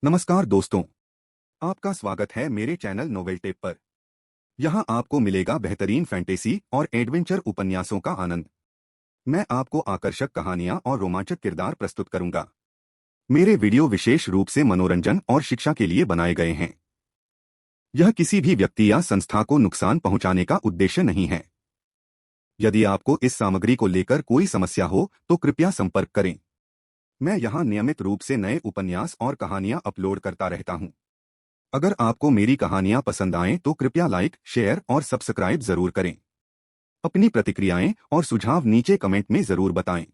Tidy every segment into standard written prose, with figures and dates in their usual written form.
नमस्कार दोस्तों, आपका स्वागत है मेरे चैनल नोवेल टेप पर। यहाँ आपको मिलेगा बेहतरीन फैंटेसी और एडवेंचर उपन्यासों का आनंद। मैं आपको आकर्षक कहानियाँ और रोमांचक किरदार प्रस्तुत करूंगा। मेरे वीडियो विशेष रूप से मनोरंजन और शिक्षा के लिए बनाए गए हैं। यह किसी भी व्यक्ति या संस्था को नुकसान पहुंचाने का उद्देश्य नहीं है। यदि आपको इस सामग्री को लेकर कोई समस्या हो तो कृपया संपर्क करें। मैं यहाँ नियमित रूप से नए उपन्यास और कहानियाँ अपलोड करता रहता हूँ। अगर आपको मेरी कहानियां पसंद आएं तो कृपया लाइक, शेयर और सब्सक्राइब जरूर करें। अपनी प्रतिक्रियाएं और सुझाव नीचे कमेंट में जरूर बताएं।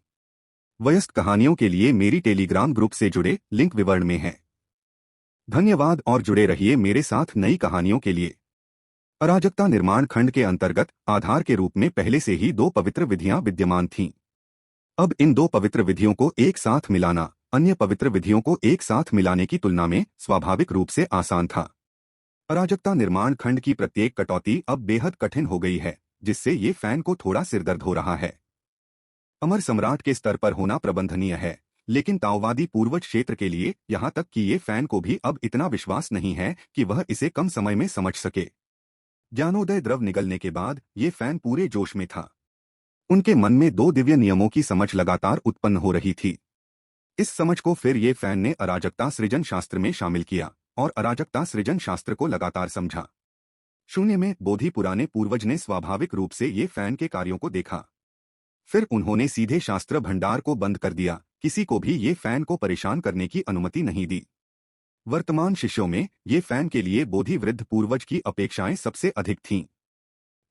वयस्क कहानियों के लिए मेरी टेलीग्राम ग्रुप से जुड़े, लिंक विवरण में है। धन्यवाद और जुड़े रहिए मेरे साथ नई कहानियों के लिए। अराजकता निर्माण खंड के अंतर्गत आधार के रूप में पहले से ही दो पवित्र विधियां विद्यमान थीं। अब इन दो पवित्र विधियों को एक साथ मिलाना अन्य पवित्र विधियों को एक साथ मिलाने की तुलना में स्वाभाविक रूप से आसान था। अराजकता निर्माण खंड की प्रत्येक कटौती अब बेहद कठिन हो गई है, जिससे ये फैन को थोड़ा सिरदर्द हो रहा है। अमर सम्राट के स्तर पर होना प्रबंधनीय है, लेकिन ताओवादी पूर्वज क्षेत्र के लिए यहाँ तक कि ये फैन को भी अब इतना विश्वास नहीं है कि वह इसे कम समय में समझ सके। ज्ञानोदय द्रव निगलने के बाद ये फैन पूरे जोश में था। उनके मन में दो दिव्य नियमों की समझ लगातार उत्पन्न हो रही थी। इस समझ को फिर ये फैन ने अराजकता सृजन शास्त्र में शामिल किया और अराजकता सृजन शास्त्र को लगातार समझा। शून्य में बोधि पुराने पूर्वज ने स्वाभाविक रूप से ये फैन के कार्यों को देखा। फिर उन्होंने सीधे शास्त्र भंडार को बंद कर दिया, किसी को भी ये फैन को परेशान करने की अनुमति नहीं दी। वर्तमान शिष्यों में ये फैन के लिए बोधि वृद्ध पूर्वज की अपेक्षाएं सबसे अधिक थीं।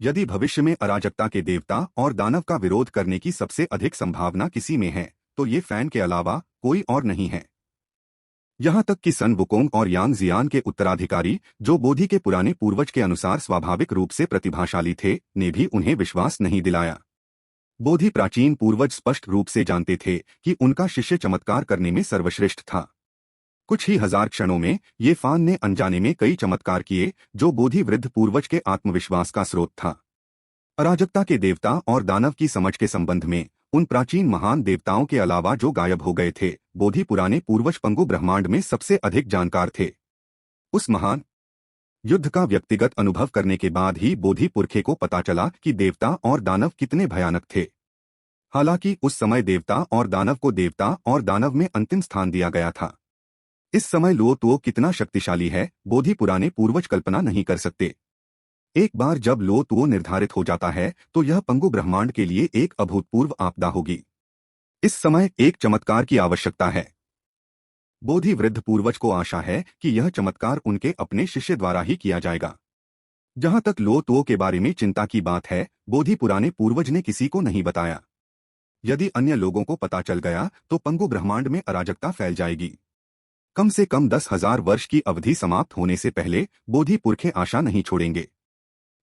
यदि भविष्य में अराजकता के देवता और दानव का विरोध करने की सबसे अधिक संभावना किसी में है तो ये फैन के अलावा कोई और नहीं है। यहाँ तक कि सन वुकोंग और यांग जियान के उत्तराधिकारी, जो बोधि के पुराने पूर्वज के अनुसार स्वाभाविक रूप से प्रतिभाशाली थे, ने भी उन्हें विश्वास नहीं दिलाया। बोधि प्राचीन पूर्वज स्पष्ट रूप से जानते थे कि उनका शिष्य चमत्कार करने में सर्वश्रेष्ठ था। कुछ ही हजार क्षणों में ये फैन ने अनजाने में कई चमत्कार किए, जो बोधि वृद्ध पूर्वज के आत्मविश्वास का स्रोत था। अराजकता के देवता और दानव की समझ के संबंध में उन प्राचीन महान देवताओं के अलावा जो गायब हो गए थे, बोधि पुराने पूर्वज पंगु ब्रह्मांड में सबसे अधिक जानकार थे। उस महान युद्ध का व्यक्तिगत अनुभव करने के बाद ही बोधि पुरखे को पता चला कि देवता और दानव कितने भयानक थे। हालांकि उस समय देवता और दानव में अंतिम स्थान दिया गया था। इस समय लुओ तुओ कितना शक्तिशाली है, बोधि पुराने पूर्वज कल्पना नहीं कर सकते। एक बार जब लुओ तुओ निर्धारित हो जाता है तो यह पंगु ब्रह्मांड के लिए एक अभूतपूर्व आपदा होगी। इस समय एक चमत्कार की आवश्यकता है। बोधि वृद्ध पूर्वज को आशा है कि यह चमत्कार उनके अपने शिष्य द्वारा ही किया जाएगा। जहां तक लुओ तुओ के बारे में चिंता की बात है, बोधि पुराने पूर्वज ने किसी को नहीं बताया। यदि अन्य लोगों को पता चल गया तो पंगु ब्रह्मांड में अराजकता फैल जाएगी। कम से कम 10,000 वर्ष की अवधि समाप्त होने से पहले बोधि पुरखे आशा नहीं छोड़ेंगे।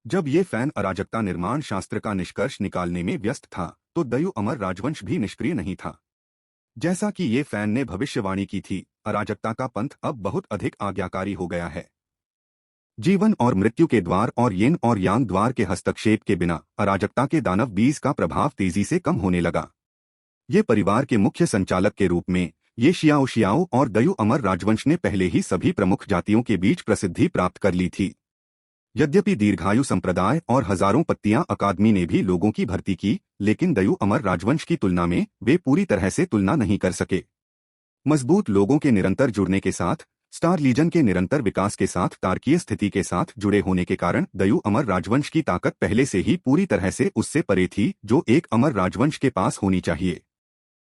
जब ये फैन अराजकता निर्माण शास्त्र का निष्कर्ष निकालने में व्यस्त था तो दयु अमर राजवंश भी निष्क्रिय नहीं था। जैसा कि ये फैन ने भविष्यवाणी की थी, अराजकता का पंथ अब बहुत अधिक आज्ञाकारी हो गया है। जीवन और मृत्यु के द्वार और यिन और यांग द्वार के हस्तक्षेप के बिना अराजकता के दानव बीज का प्रभाव तेजी से कम होने लगा। ये परिवार के मुख्य संचालक के रूप में ये शियाओ शियाओ और दयु अमर राजवंश ने पहले ही सभी प्रमुख जातियों के बीच प्रसिद्धि प्राप्त कर ली थी। यद्यपि दीर्घायु संप्रदाय और हजारों पत्तियां अकादमी ने भी लोगों की भर्ती की, लेकिन दयु अमर राजवंश की तुलना में वे पूरी तरह से तुलना नहीं कर सके। मजबूत लोगों के निरंतर जुड़ने के साथ, स्टार लीजन के निरंतर विकास के साथ तारकीय स्थिति के साथ जुड़े होने के कारण दयु अमर राजवंश की ताकत पहले से ही पूरी तरह से उससे परे थी जो एक अमर राजवंश के पास होनी चाहिए।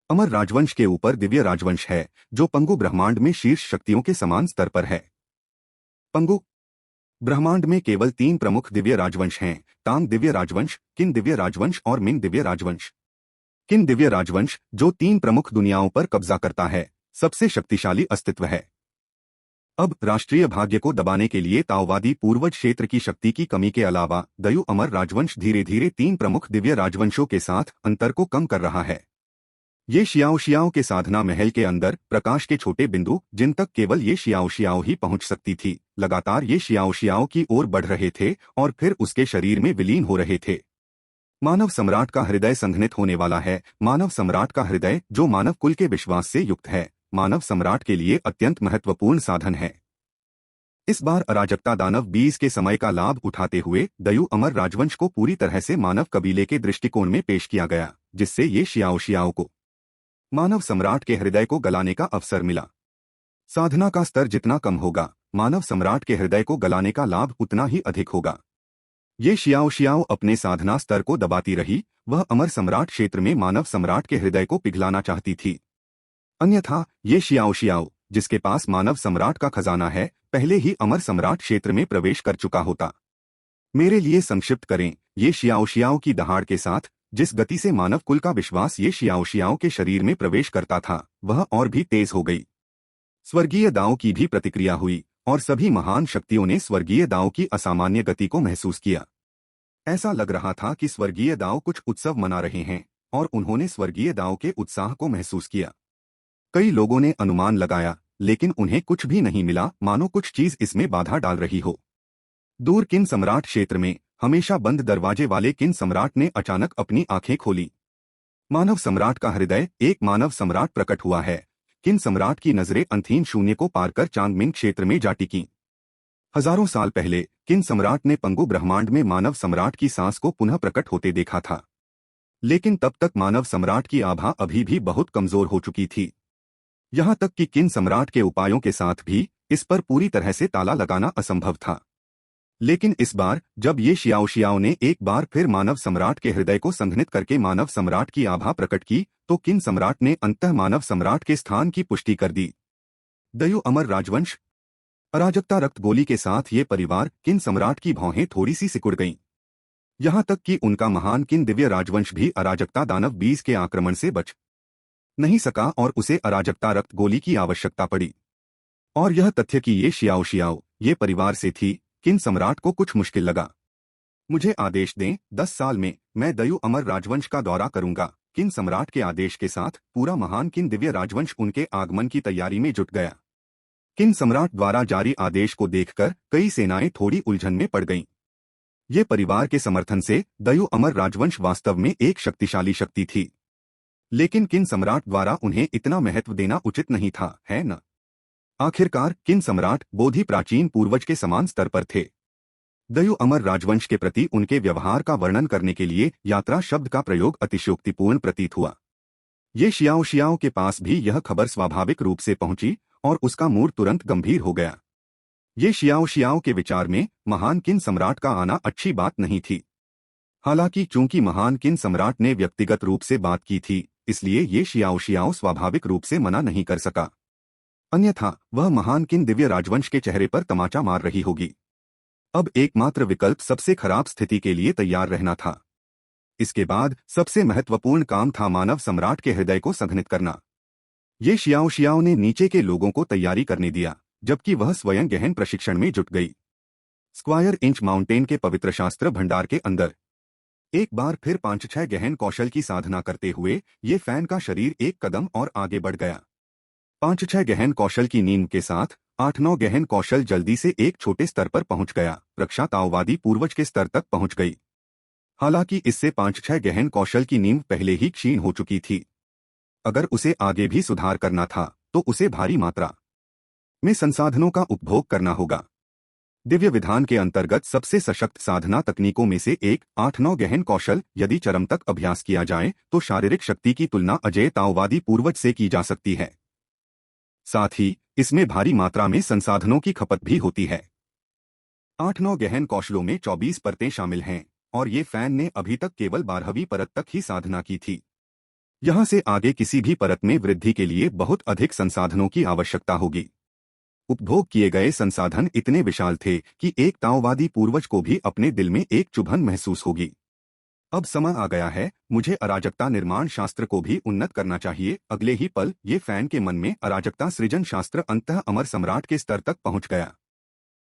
अमर राजवंश के ऊपर दिव्य राजवंश है, जो पंगु ब्रह्मांड में शीर्ष शक्तियों के समान स्तर पर है। पंगु ब्रह्मांड में केवल 3 प्रमुख दिव्य राजवंश हैं: तांग दिव्य राजवंश, किन दिव्य राजवंश और मिंग दिव्य राजवंश। किन दिव्य राजवंश, जो 3 प्रमुख दुनियाओं पर कब्जा करता है, सबसे शक्तिशाली अस्तित्व है। अब राष्ट्रीय भाग्य को दबाने के लिए ताओवादी पूर्वज क्षेत्र की शक्ति की कमी के अलावा दयु अमर राजवंश धीरे धीरे 3 प्रमुख दिव्य राजवंशों के साथ अंतर को कम कर रहा है। ये शियाओ शियाओ के साधना महल के अंदर प्रकाश के छोटे बिंदु, जिन तक केवल ये शियाओ शियाओ ही पहुंच सकती थी, लगातार ये शियाओ शियाओ की ओर बढ़ रहे थे और फिर उसके शरीर में विलीन हो रहे थे। मानव सम्राट का हृदय संघनित होने वाला है, मानव सम्राट का हृदय जो मानव कुल के विश्वास से युक्त है, मानव सम्राट के लिए अत्यंत महत्वपूर्ण साधन है। इस बार अराजकता दानव 20 के समय का लाभ उठाते हुए दयु अमर राजवंश को पूरी तरह से मानव कबीले के दृष्टिकोण में पेश किया गया, जिससे ये शियाओ शियाओ को मानव सम्राट के हृदय को गलाने का अवसर मिला। साधना का स्तर जितना कम होगा, मानव सम्राट के हृदय को गलाने का लाभ उतना ही अधिक होगा। ये शियाओ शियाओ अपने साधना स्तर को दबाती रही, वह अमर सम्राट क्षेत्र में मानव सम्राट के हृदय को पिघलाना चाहती थी। अन्यथा ये शियाओ शियाओ, जिसके पास मानव सम्राट का खजाना है, पहले ही अमर सम्राट क्षेत्र में प्रवेश कर चुका होता। मेरे लिए संक्षिप्त करें, ये शियाओ शियाओ की दहाड़ के साथ जिस गति से मानव कुल का विश्वास ये शियाओ शियाओ के शरीर में प्रवेश करता था, वह और भी तेज हो गई। स्वर्गीय दाओ की भी प्रतिक्रिया हुई और सभी महान शक्तियों ने स्वर्गीय दाओ की असामान्य गति को महसूस किया। ऐसा लग रहा था कि स्वर्गीय दाओ कुछ उत्सव मना रहे हैं और उन्होंने स्वर्गीय दाओ के उत्साह को महसूस किया। कई लोगों ने अनुमान लगाया, लेकिन उन्हें कुछ भी नहीं मिला, मानो कुछ चीज इसमें बाधा डाल रही हो। दूर किन सम्राट क्षेत्र में हमेशा बंद दरवाजे वाले किन सम्राट ने अचानक अपनी आंखें खोली। मानव सम्राट का हृदय, एक मानव सम्राट प्रकट हुआ है। किन सम्राट की नजरें अंतहीन शून्य को पार कर चांगमिंग क्षेत्र में जा टिकीं। हजारों साल पहले किन सम्राट ने पंगु ब्रह्मांड में मानव सम्राट की सांस को पुनः प्रकट होते देखा था, लेकिन तब तक मानव सम्राट की आभा अभी भी बहुत कमजोर हो चुकी थी। यहां तक कि किन सम्राट के उपायों के साथ भी इस पर पूरी तरह से ताला लगाना असंभव था। लेकिन इस बार जब ये शियाओ शियाओ ने एक बार फिर मानव सम्राट के हृदय को संघनित करके मानव सम्राट की आभा प्रकट की, तो किन सम्राट ने अंततः मानव सम्राट के स्थान की पुष्टि कर दी। दयु अमर राजवंश। अराजकता रक्त गोली के साथ ये परिवार किन सम्राट की भौहें थोड़ी सी सिकुड़ गईं। यहां तक कि उनका महान किन दिव्य राजवंश भी अराजकता दानव 20 के आक्रमण से बच नहीं सका और उसे अराजकता रक्त गोली की आवश्यकता पड़ी। और यह तथ्य कि ये शियाओ शियाओ ये परिवार से थी, किन सम्राट को कुछ मुश्किल लगा। मुझे आदेश दें, 10 साल में मैं दयु अमर राजवंश का दौरा करूंगा। किन सम्राट के आदेश के साथ पूरा महान किन दिव्य राजवंश उनके आगमन की तैयारी में जुट गया। किन सम्राट द्वारा जारी आदेश को देखकर कई सेनाएं थोड़ी उलझन में पड़ गईं। ये परिवार के समर्थन से दयु अमर राजवंश वास्तव में एक शक्तिशाली शक्ति थी, लेकिन किन सम्राट द्वारा उन्हें इतना महत्व देना उचित नहीं था, है न? आखिरकार किन सम्राट बोधि प्राचीन पूर्वज के समान स्तर पर थे। दयु अमर राजवंश के प्रति उनके व्यवहार का वर्णन करने के लिए यात्रा शब्द का प्रयोग अतिशयोक्तिपूर्ण प्रतीत हुआ। ये शियाओ शियाओ के पास भी यह खबर स्वाभाविक रूप से पहुंची और उसका मूड तुरंत गंभीर हो गया। ये शियाओ शियाओ के विचार में महान किन सम्राट का आना अच्छी बात नहीं थी। हालांकि चूंकि महान किन सम्राट ने व्यक्तिगत रूप से बात की थी, इसलिए ये शियाओ शियाओ स्वाभाविक रूप से मना नहीं कर सका, अन्यथा वह महान किन दिव्य राजवंश के चेहरे पर तमाचा मार रही होगी। अब एकमात्र विकल्प सबसे खराब स्थिति के लिए तैयार रहना था। इसके बाद सबसे महत्वपूर्ण काम था मानव सम्राट के हृदय को संघनित करना। ये शियाओ शियाओ ने नीचे के लोगों को तैयारी करने दिया, जबकि वह स्वयं गहन प्रशिक्षण में जुट गई। स्क्वायर इंच माउंटेन के पवित्र शास्त्र भंडार के अंदर एक बार फिर 5-6 गहन कौशल की साधना करते हुए ये फैन का शरीर एक कदम और आगे बढ़ गया। 5-6 गहन कौशल की नींद के साथ 8-9 गहन कौशल जल्दी से एक छोटे स्तर पर पहुंच गया, रक्षा ताओवादी पूर्वज के स्तर तक पहुंच गई। हालांकि इससे 5-6 गहन कौशल की नींव पहले ही क्षीण हो चुकी थी। अगर उसे आगे भी सुधार करना था तो उसे भारी मात्रा में संसाधनों का उपभोग करना होगा। दिव्य विधान के अंतर्गत सबसे सशक्त साधना तकनीकों में से एक 8-9 गहन कौशल यदि चरम तक अभ्यास किया जाए तो शारीरिक शक्ति की तुलना अजेय ताओवादी पूर्वज से की जा सकती है। साथ ही इसमें भारी मात्रा में संसाधनों की खपत भी होती है। 8-9 गहन कौशलों में 24 परतें शामिल हैं और ये फैन ने अभी तक केवल 12वीं परत तक ही साधना की थी। यहां से आगे किसी भी परत में वृद्धि के लिए बहुत अधिक संसाधनों की आवश्यकता होगी। उपभोग किए गए संसाधन इतने विशाल थे कि एक ताओवादी पूर्वज को भी अपने दिल में एक चुभन महसूस होगी। अब समय आ गया है, मुझे अराजकता निर्माण शास्त्र को भी उन्नत करना चाहिए। अगले ही पल ये फैन के मन में अराजकता सृजन शास्त्र अंततः अमर सम्राट के स्तर तक पहुंच गया।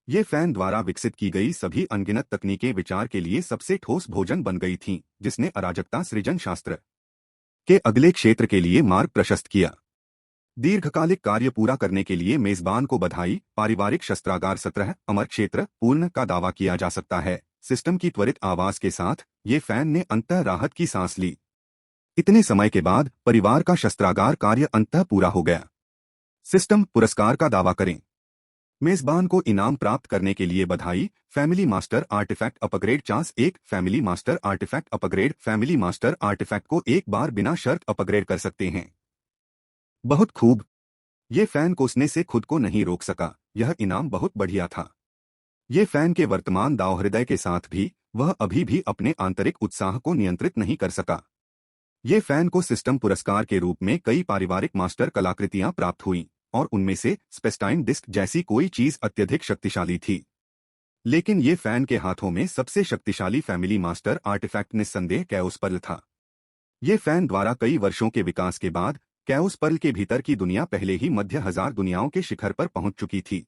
ये फैन द्वारा विकसित की गई सभी अनगिनत तकनीकें विचार के लिए सबसे ठोस भोजन बन गई थीं, जिसने अराजकता सृजन शास्त्र के अगले क्षेत्र के लिए मार्ग प्रशस्त किया। दीर्घकालिक कार्य पूरा करने के लिए मेजबान को बधाई। पारिवारिक शस्त्रागार 17 अमर क्षेत्र पूर्ण का दावा किया जा सकता है। सिस्टम की त्वरित आवाज के साथ ये फैन ने अंततः राहत की सांस ली। इतने समय के बाद परिवार का शस्त्रागार कार्य अंततः पूरा हो गया। सिस्टम पुरस्कार का दावा करें। मेजबान को इनाम प्राप्त करने के लिए बधाई। Family master artefact upgrade chance 1। Family master artefact upgrade. Family master artefact को एक बार बिना शर्त अपग्रेड कर सकते हैं। बहुत खूब। ये फैन कोसने से खुद को नहीं रोक सका। यह इनाम बहुत बढ़िया था। ये फैन के वर्तमान दाव-हृदय के साथ भी वह अभी भी अपने आंतरिक उत्साह को नियंत्रित नहीं कर सका। ये फैन को सिस्टम पुरस्कार के रूप में कई पारिवारिक मास्टर कलाकृतियां प्राप्त हुईं और उनमें से स्पेस्टाइन डिस्क जैसी कोई चीज अत्यधिक शक्तिशाली थी। लेकिन ये फैन के हाथों में सबसे शक्तिशाली फैमिली मास्टर आर्टिफैक्ट निस्संदेह कैओस पर्ल था। ये फैन द्वारा कई वर्षों के विकास के बाद कैओस पर्ल के भीतर की दुनिया पहले ही मध्य हजार दुनियाओं के शिखर पर पहुंच चुकी थी।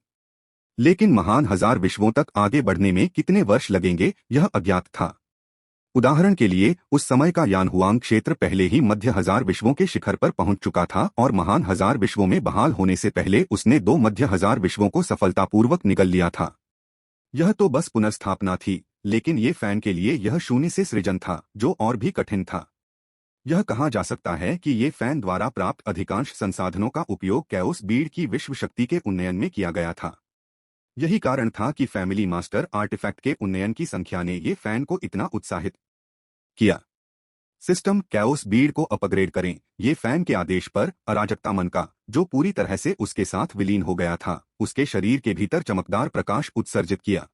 लेकिन महान हजार विश्वों तक आगे बढ़ने में कितने वर्ष लगेंगे यह अज्ञात था। उदाहरण के लिए उस समय का यानहुआंग क्षेत्र पहले ही मध्य हजार विश्वों के शिखर पर पहुंच चुका था और महान हजार विश्वों में बहाल होने से पहले उसने 2 मध्य हजार विश्वों को सफलतापूर्वक निगल लिया था। यह तो बस पुनर्स्थापना थी, लेकिन ये फैन के लिए यह शून्य से सृजन था, जो और भी कठिन था। यह कहा जा सकता है कि ये फैन द्वारा प्राप्त अधिकांश संसाधनों का उपयोग कैओस बीड की विश्व शक्ति के उन्नयन में किया गया था। यही कारण था कि फैमिली मास्टर आर्टिफैक्ट के उन्नयन की संख्या ने ये फैन को इतना उत्साहित किया। सिस्टम कैओस बीड को अपग्रेड करें। ये फैन के आदेश पर अराजकता मन का, जो पूरी तरह से उसके साथ विलीन हो गया था, उसके शरीर के भीतर चमकदार प्रकाश उत्सर्जित किया।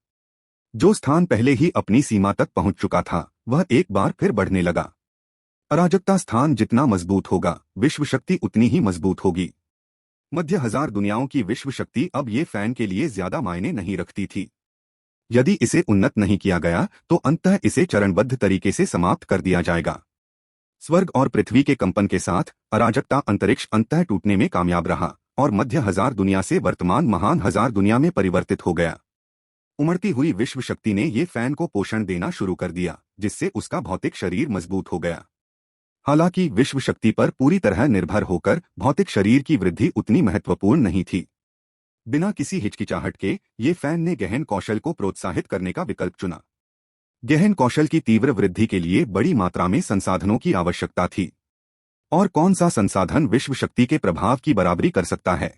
जो स्थान पहले ही अपनी सीमा तक पहुंच चुका था वह एक बार फिर बढ़ने लगा। अराजकता स्थान जितना मजबूत होगा, विश्व शक्ति उतनी ही मजबूत होगी। मध्य हजार दुनियाओं की विश्व शक्ति अब ये फैन के लिए ज्यादा मायने नहीं रखती थी। यदि इसे उन्नत नहीं किया गया तो अंततः इसे चरणबद्ध तरीके से समाप्त कर दिया जाएगा। स्वर्ग और पृथ्वी के कंपन के साथ अराजकता अंतरिक्ष अंततः टूटने में कामयाब रहा और मध्य हजार दुनिया से वर्तमान महान हजार दुनिया में परिवर्तित हो गया। उमड़ती हुई विश्व शक्ति ने ये फैन को पोषण देना शुरू कर दिया, जिससे उसका भौतिक शरीर मजबूत हो गया। हालांकि विश्व शक्ति पर पूरी तरह निर्भर होकर भौतिक शरीर की वृद्धि उतनी महत्वपूर्ण नहीं थी। बिना किसी हिचकिचाहट के ये फैन ने गहन कौशल को प्रोत्साहित करने का विकल्प चुना। गहन कौशल की तीव्र वृद्धि के लिए बड़ी मात्रा में संसाधनों की आवश्यकता थी। और कौन सा संसाधन विश्व शक्ति के प्रभाव की बराबरी कर सकता है?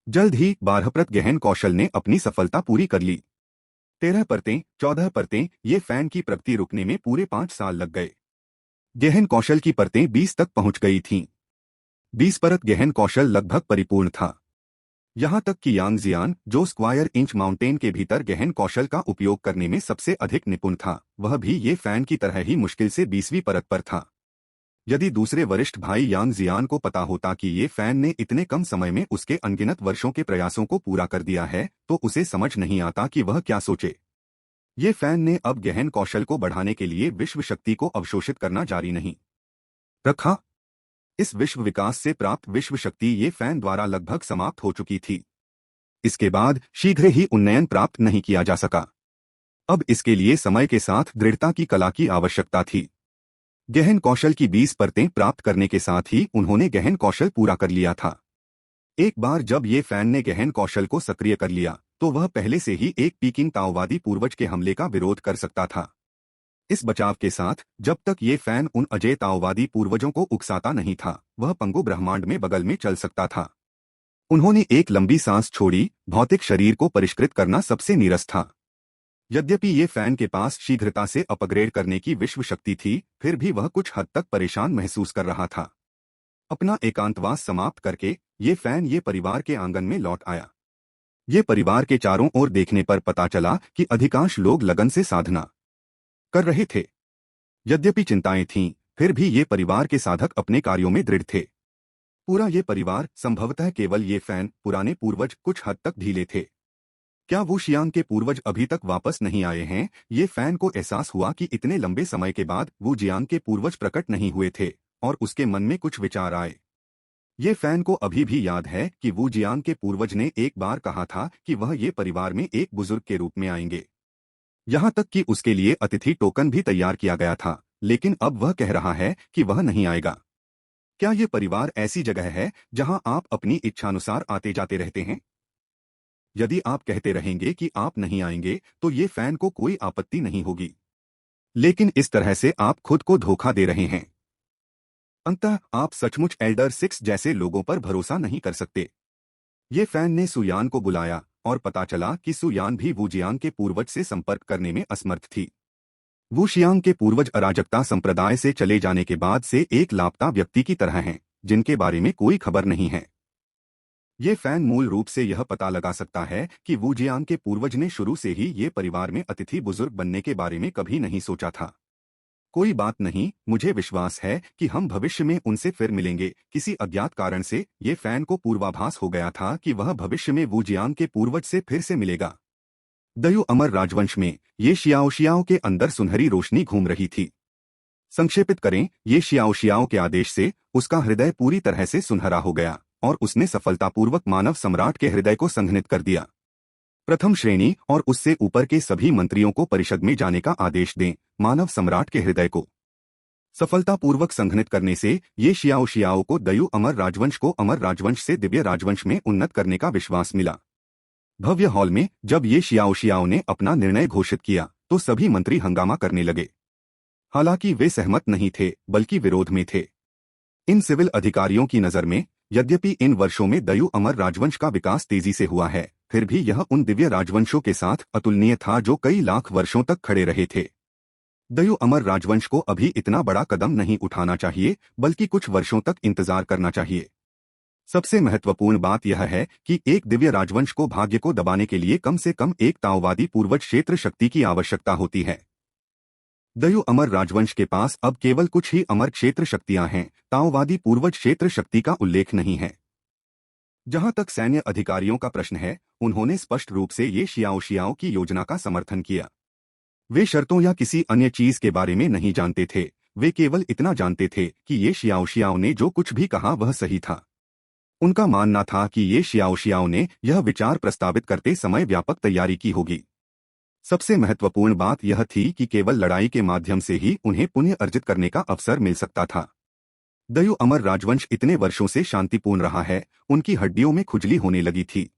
जल्द ही 12 गहन कौशल ने अपनी सफलता पूरी कर ली। 13 परतें, 14 परतें, ये फैन की प्रगति रुकने में पूरे 5 साल लग गए। गहन कौशल की परतें 20 तक पहुंच गई थीं। 20 परत गहन कौशल लगभग परिपूर्ण था। यहां तक कि यांग जियान, जो स्क्वायर इंच माउंटेन के भीतर गहन कौशल का उपयोग करने में सबसे अधिक निपुण था, वह भी ये फैन की तरह ही मुश्किल से 20वीं परत पर था। यदि दूसरे वरिष्ठ भाई यांग जियान को पता होता कि ये फैन ने इतने कम समय में उसके अनगिनत वर्षों के प्रयासों को पूरा कर दिया है, तो उसे समझ नहीं आता कि वह क्या सोचे। ये फैन ने अब गहन कौशल को बढ़ाने के लिए विश्व शक्ति को अवशोषित करना जारी नहीं रखा। इस विश्व विकास से प्राप्त विश्व शक्ति ये फैन द्वारा लगभग समाप्त हो चुकी थी। इसके बाद शीघ्र ही उन्नयन प्राप्त नहीं किया जा सका। अब इसके लिए समय के साथ दृढ़ता की कला की आवश्यकता थी। गहन कौशल की 20 परतें प्राप्त करने के साथ ही उन्होंने गहन कौशल पूरा कर लिया था। एक बार जब ये फैन ने गहन कौशल को सक्रिय कर लिया तो वह पहले से ही एक पीकिंग ताओवादी पूर्वज के हमले का विरोध कर सकता था। इस बचाव के साथ, जब तक ये फैन उन अजय ताओवादी पूर्वजों को उकसाता नहीं था, वह पंगु ब्रह्मांड में बगल में चल सकता था। उन्होंने एक लंबी सांस छोड़ी। भौतिक शरीर को परिष्कृत करना सबसे नीरस था। यद्यपि ये फैन के पास शीघ्रता से अपग्रेड करने की विश्व शक्ति थी, फिर भी वह कुछ हद तक परेशान महसूस कर रहा था। अपना एकांतवास समाप्त करके ये फैन ये परिवार के आंगन में लौट आया। ये परिवार के चारों ओर देखने पर पता चला कि अधिकांश लोग लगन से साधना कर रहे थे। यद्यपि चिंताएं थीं, फिर भी ये परिवार के साधक अपने कार्यों में दृढ़ थे। पूरा ये परिवार, संभवतः केवल ये फैन, पुराने पूर्वज कुछ हद तक ढीले थे। क्या वो शियांग के पूर्वज अभी तक वापस नहीं आए हैं? ये फैन को एहसास हुआ कि इतने लंबे समय के बाद वो जियांग के पूर्वज प्रकट नहीं हुए थे और उसके मन में कुछ विचार आए। ये फैन को अभी भी याद है कि वो जियांग के पूर्वज ने एक बार कहा था कि वह ये परिवार में एक बुजुर्ग के रूप में आएंगे। यहाँ तक कि उसके लिए अतिथि टोकन भी तैयार किया गया था, लेकिन अब वह कह रहा है कि वह नहीं आएगा। क्या ये परिवार ऐसी जगह है जहां आप अपनी इच्छानुसार आते जाते रहते हैं? यदि आप कहते रहेंगे कि आप नहीं आएंगे तो ये फैन को कोई आपत्ति नहीं होगी, लेकिन इस तरह से आप खुद को धोखा दे रहे हैं। अंततः आप सचमुच एल्डर सिक्स जैसे लोगों पर भरोसा नहीं कर सकते। ये फैन ने सुयान को बुलाया और पता चला कि सुयान भी वूजियांग के पूर्वज से संपर्क करने में असमर्थ थी। वूशियांग के पूर्वज अराजकता संप्रदाय से चले जाने के बाद से एक लापता व्यक्ति की तरह हैं, जिनके बारे में कोई खबर नहीं है। ये फैन मूल रूप से यह पता लगा सकता है कि वूजियांग के पूर्वज ने शुरू से ही ये परिवार में अतिथि बुजुर्ग बनने के बारे में कभी नहीं सोचा था। कोई बात नहीं, मुझे विश्वास है कि हम भविष्य में उनसे फिर मिलेंगे। किसी अज्ञात कारण से ये फैन को पूर्वाभास हो गया था कि वह भविष्य में वूजियांग के पूर्वज से फिर से मिलेगा। दयु अमर राजवंश में ये शियाओ के अंदर सुनहरी रोशनी घूम रही थी। संक्षेपित करें, ये शियाओ के आदेश से उसका हृदय पूरी तरह से सुनहरा हो गया और उसने सफलतापूर्वक मानव सम्राट के हृदय को संघनित कर दिया। प्रथम श्रेणी और उससे ऊपर के सभी मंत्रियों को परिषद में जाने का आदेश दें। मानव सम्राट के हृदय को सफलतापूर्वक संघनित करने से ये शियाओ को दयु अमर राजवंश को अमर राजवंश से दिव्य राजवंश में उन्नत करने का विश्वास मिला। भव्य हॉल में जब ये शियाओ ने अपना निर्णय घोषित किया तो सभी मंत्री हंगामा करने लगे। हालांकि वे सहमत नहीं थे, बल्कि विरोध में थे। इन सिविल अधिकारियों की नज़र में यद्यपि इन वर्षों में दयु अमर राजवंश का विकास तेजी से हुआ है, फिर भी यह उन दिव्य राजवंशों के साथ अतुलनीय था जो कई लाख वर्षों तक खड़े रहे थे। दयु अमर राजवंश को अभी इतना बड़ा कदम नहीं उठाना चाहिए, बल्कि कुछ वर्षों तक इंतजार करना चाहिए। सबसे महत्वपूर्ण बात यह है कि एक दिव्य राजवंश को भाग्य को दबाने के लिए कम से कम एक ताओवादी पूर्वज क्षेत्र शक्ति की आवश्यकता होती है। दयु अमर राजवंश के पास अब केवल कुछ ही अमर क्षेत्र शक्तियां हैं, ताओवादी पूर्वज क्षेत्र शक्ति का उल्लेख नहीं है। जहां तक सैन्य अधिकारियों का प्रश्न है, उन्होंने स्पष्ट रूप से ये शियाओ की योजना का समर्थन किया। वे शर्तों या किसी अन्य चीज के बारे में नहीं जानते थे, वे केवल इतना जानते थे कि ये शियाओ ने जो कुछ भी कहा वह सही था। उनका मानना था कि ये शियाओ ने यह विचार प्रस्तावित करते समय व्यापक तैयारी की होगी। सबसे महत्वपूर्ण बात यह थी कि केवल लड़ाई के माध्यम से ही उन्हें पुण्य अर्जित करने का अवसर मिल सकता था। दयु अमर राजवंश इतने वर्षों से शांतिपूर्ण रहा है, उनकी हड्डियों में खुजली होने लगी थी।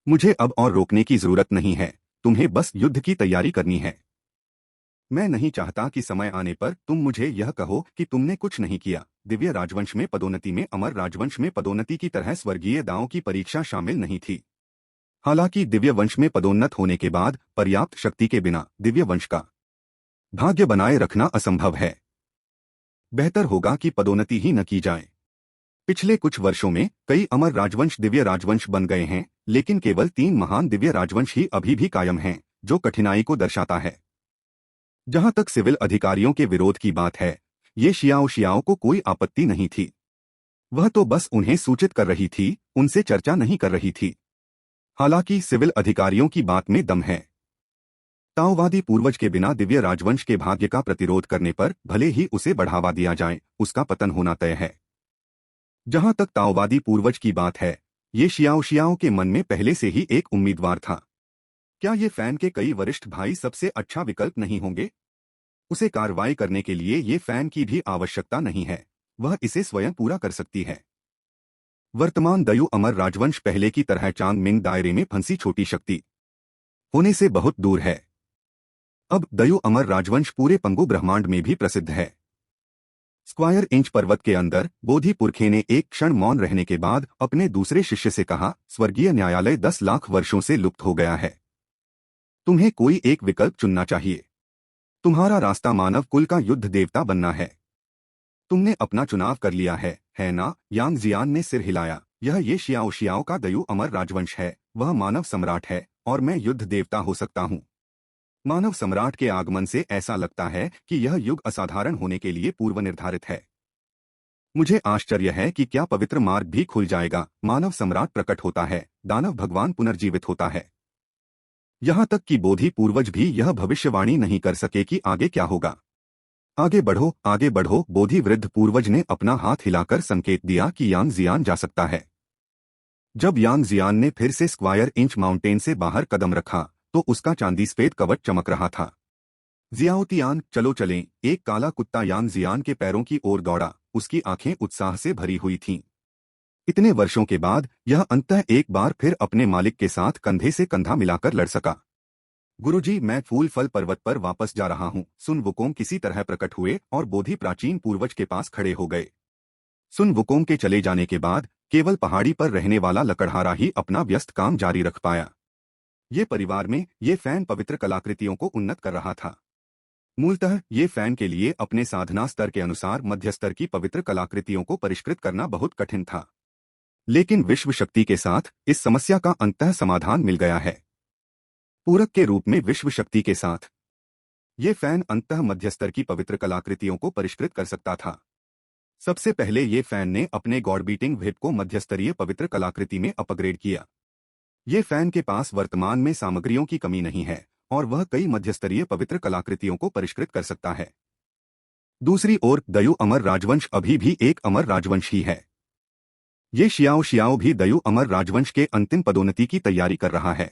मुझे अब और रोकने की जरूरत नहीं है, तुम्हें बस युद्ध की तैयारी करनी है। मैं नहीं चाहता कि समय आने पर तुम मुझे यह कहो कि तुमने कुछ नहीं किया। दिव्य राजवंश में पदोन्नति में अमर राजवंश में पदोन्नति की तरह स्वर्गीय दांव की परीक्षा शामिल नहीं थी। हालांकि दिव्य वंश में पदोन्नत होने के बाद पर्याप्त शक्ति के बिना दिव्य वंश का भाग्य बनाए रखना असंभव है। बेहतर होगा कि पदोन्नति ही न की जाए। पिछले कुछ वर्षों में कई अमर राजवंश दिव्य राजवंश बन गए हैं, लेकिन केवल 3 महान दिव्य राजवंश ही अभी भी कायम हैं, जो कठिनाई को दर्शाता है। जहां तक सिविल अधिकारियों के विरोध की बात है, ये शियाओ को कोई आपत्ति नहीं थी। वह तो बस उन्हें सूचित कर रही थी, उनसे चर्चा नहीं कर रही थी। हालांकि सिविल अधिकारियों की बात में दम है। ताओवादी पूर्वज के बिना दिव्य राजवंश के भाग्य का प्रतिरोध करने पर भले ही उसे बढ़ावा दिया जाए, उसका पतन होना तय है। जहां तक ताओवादी पूर्वज की बात है, ये शियाओ के मन में पहले से ही एक उम्मीदवार था। क्या ये फैन के कई वरिष्ठ भाई सबसे अच्छा विकल्प नहीं होंगे? उसे कार्रवाई करने के लिए ये फैन की भी आवश्यकता नहीं है, वह इसे स्वयं पूरा कर सकती है। वर्तमान दयु अमर राजवंश पहले की तरह चांग मिंग दायरे में फंसी छोटी शक्ति होने से बहुत दूर है। अब दयु अमर राजवंश पूरे पंगु ब्रह्मांड में भी प्रसिद्ध है। स्क्वायर इंच पर्वत के अंदर बोधि पुरखे ने एक क्षण मौन रहने के बाद अपने दूसरे शिष्य से कहा, स्वर्गीय न्यायालय 10 लाख वर्षों से लुप्त हो गया है। तुम्हें कोई एक विकल्प चुनना चाहिए। तुम्हारा रास्ता मानव कुल का युद्ध देवता बनना है। तुमने अपना चुनाव कर लिया है ना? यांग जियान ने सिर हिलाया। ये शियाओ का दयु अमर राजवंश है, वह मानव सम्राट है और मैं युद्ध देवता हो सकता हूँ। मानव सम्राट के आगमन से ऐसा लगता है कि यह युग असाधारण होने के लिए पूर्व निर्धारित है। मुझे आश्चर्य है कि क्या पवित्र मार्ग भी खुल जाएगा। मानव सम्राट प्रकट होता है, दानव भगवान पुनर्जीवित होता है। यहाँ तक कि बोधि पूर्वज भी यह भविष्यवाणी नहीं कर सके कि आगे क्या होगा। आगे बढ़ो। बोधि वृद्ध पूर्वज ने अपना हाथ हिलाकर संकेत दिया कि यांग जियान जा सकता है। जब यांग जियान ने फिर से स्क्वायर इंच माउंटेन से बाहर कदम रखा तो उसका चांदी सफेद कवच चमक रहा था। जियाओ तियान, चलो चलें। एक काला कुत्ता यांग जियान के पैरों की ओर दौड़ा, उसकी आंखें उत्साह से भरी हुई थीं। इतने वर्षों के बाद यह अंततः एक बार फिर अपने मालिक के साथ कंधे से कंधा मिलाकर लड़ सका। गुरुजी, मैं फूल फल पर्वत पर वापस जा रहा हूँ। सुन वुकोंग किसी तरह प्रकट हुए और बोधि प्राचीन पूर्वज के पास खड़े हो गए। सुन वुकोंग के चले जाने के बाद केवल पहाड़ी पर रहने वाला लकड़हारा ही अपना व्यस्त काम जारी रख पाया। ये परिवार में ये फैन पवित्र कलाकृतियों को उन्नत कर रहा था। मूलतः ये फैन के लिए अपने साधना स्तर के अनुसार मध्य स्तर की पवित्र कलाकृतियों को परिष्कृत करना बहुत कठिन था। लेकिन विश्व शक्ति के साथ इस समस्या का अंततः समाधान मिल गया है। पूरक के रूप में विश्व शक्ति के साथ ये फैन अंततः मध्य स्तर की पवित्र कलाकृतियों को परिष्कृत कर सकता था। सबसे पहले ये फैन ने अपने गॉड बीटिंग व्हिप को मध्यस्तरीय पवित्र कलाकृति में अपग्रेड किया। ये फैन के पास वर्तमान में सामग्रियों की कमी नहीं है और वह कई मध्यस्तरीय पवित्र कलाकृतियों को परिष्कृत कर सकता है। दूसरी ओर दयु अमर राजवंश अभी भी एक अमर राजवंश ही है। ये शियाओ शियाओ भी दयु अमर राजवंश के अंतिम पदोन्नति की तैयारी कर रहा है।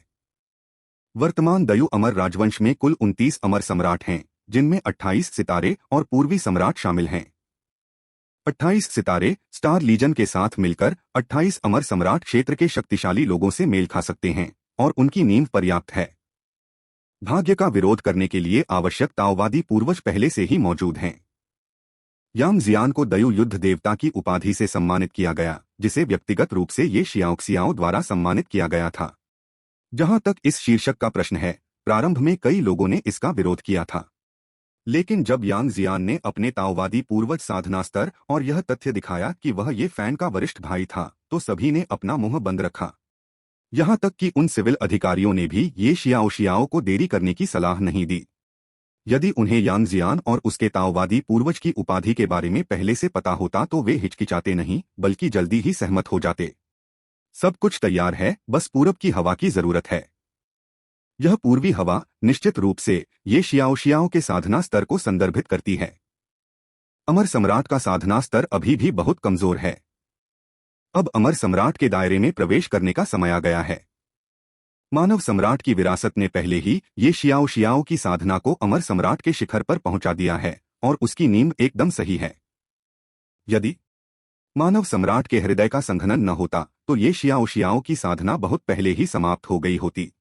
वर्तमान दयु अमर राजवंश में कुल 29 अमर सम्राट हैं, जिनमें 28 सितारे और पूर्वी सम्राट शामिल हैं। 28 सितारे स्टार लीजन के साथ मिलकर 28 अमर सम्राट क्षेत्र के शक्तिशाली लोगों से मेल खा सकते हैं और उनकी नींव पर्याप्त है। भाग्य का विरोध करने के लिए आवश्यक ताओवादी पूर्वज पहले से ही मौजूद हैं। यांग जियान को दयु युद्ध देवता की उपाधि से सम्मानित किया गया, जिसे व्यक्तिगत रूप से ये शियाओ द्वारा सम्मानित किया गया था। जहां तक इस शीर्षक का प्रश्न है, प्रारंभ में कई लोगों ने इसका विरोध किया था। लेकिन जब यांग जियान ने अपने ताओवादी पूर्वज साधना स्तर और यह तथ्य दिखाया कि वह ये फैन का वरिष्ठ भाई था, तो सभी ने अपना मुंह बंद रखा। यहां तक कि उन सिविल अधिकारियों ने भी ये शियाओ को देरी करने की सलाह नहीं दी। यदि उन्हें यांग जियान और उसके ताओवादी पूर्वज की उपाधि के बारे में पहले से पता होता तो वे हिचकिचाते नहीं, बल्कि जल्दी ही सहमत हो जाते। सब कुछ तैयार है, बस पूरब की हवा की जरूरत है। यह पूर्वी हवा निश्चित रूप से ये शियाओ के साधना स्तर को संदर्भित करती है। अमर सम्राट का साधना स्तर अभी भी बहुत कमजोर है। अब अमर सम्राट के दायरे में प्रवेश करने का समय आ गया है। मानव सम्राट की विरासत ने पहले ही ये शियाओ की साधना को अमर सम्राट के शिखर पर पहुंचा दिया है और उसकी नींव एकदम सही है। यदि मानव सम्राट के हृदय का संघनन न होता तो ये शियाओ की साधना बहुत पहले ही समाप्त हो गई होती।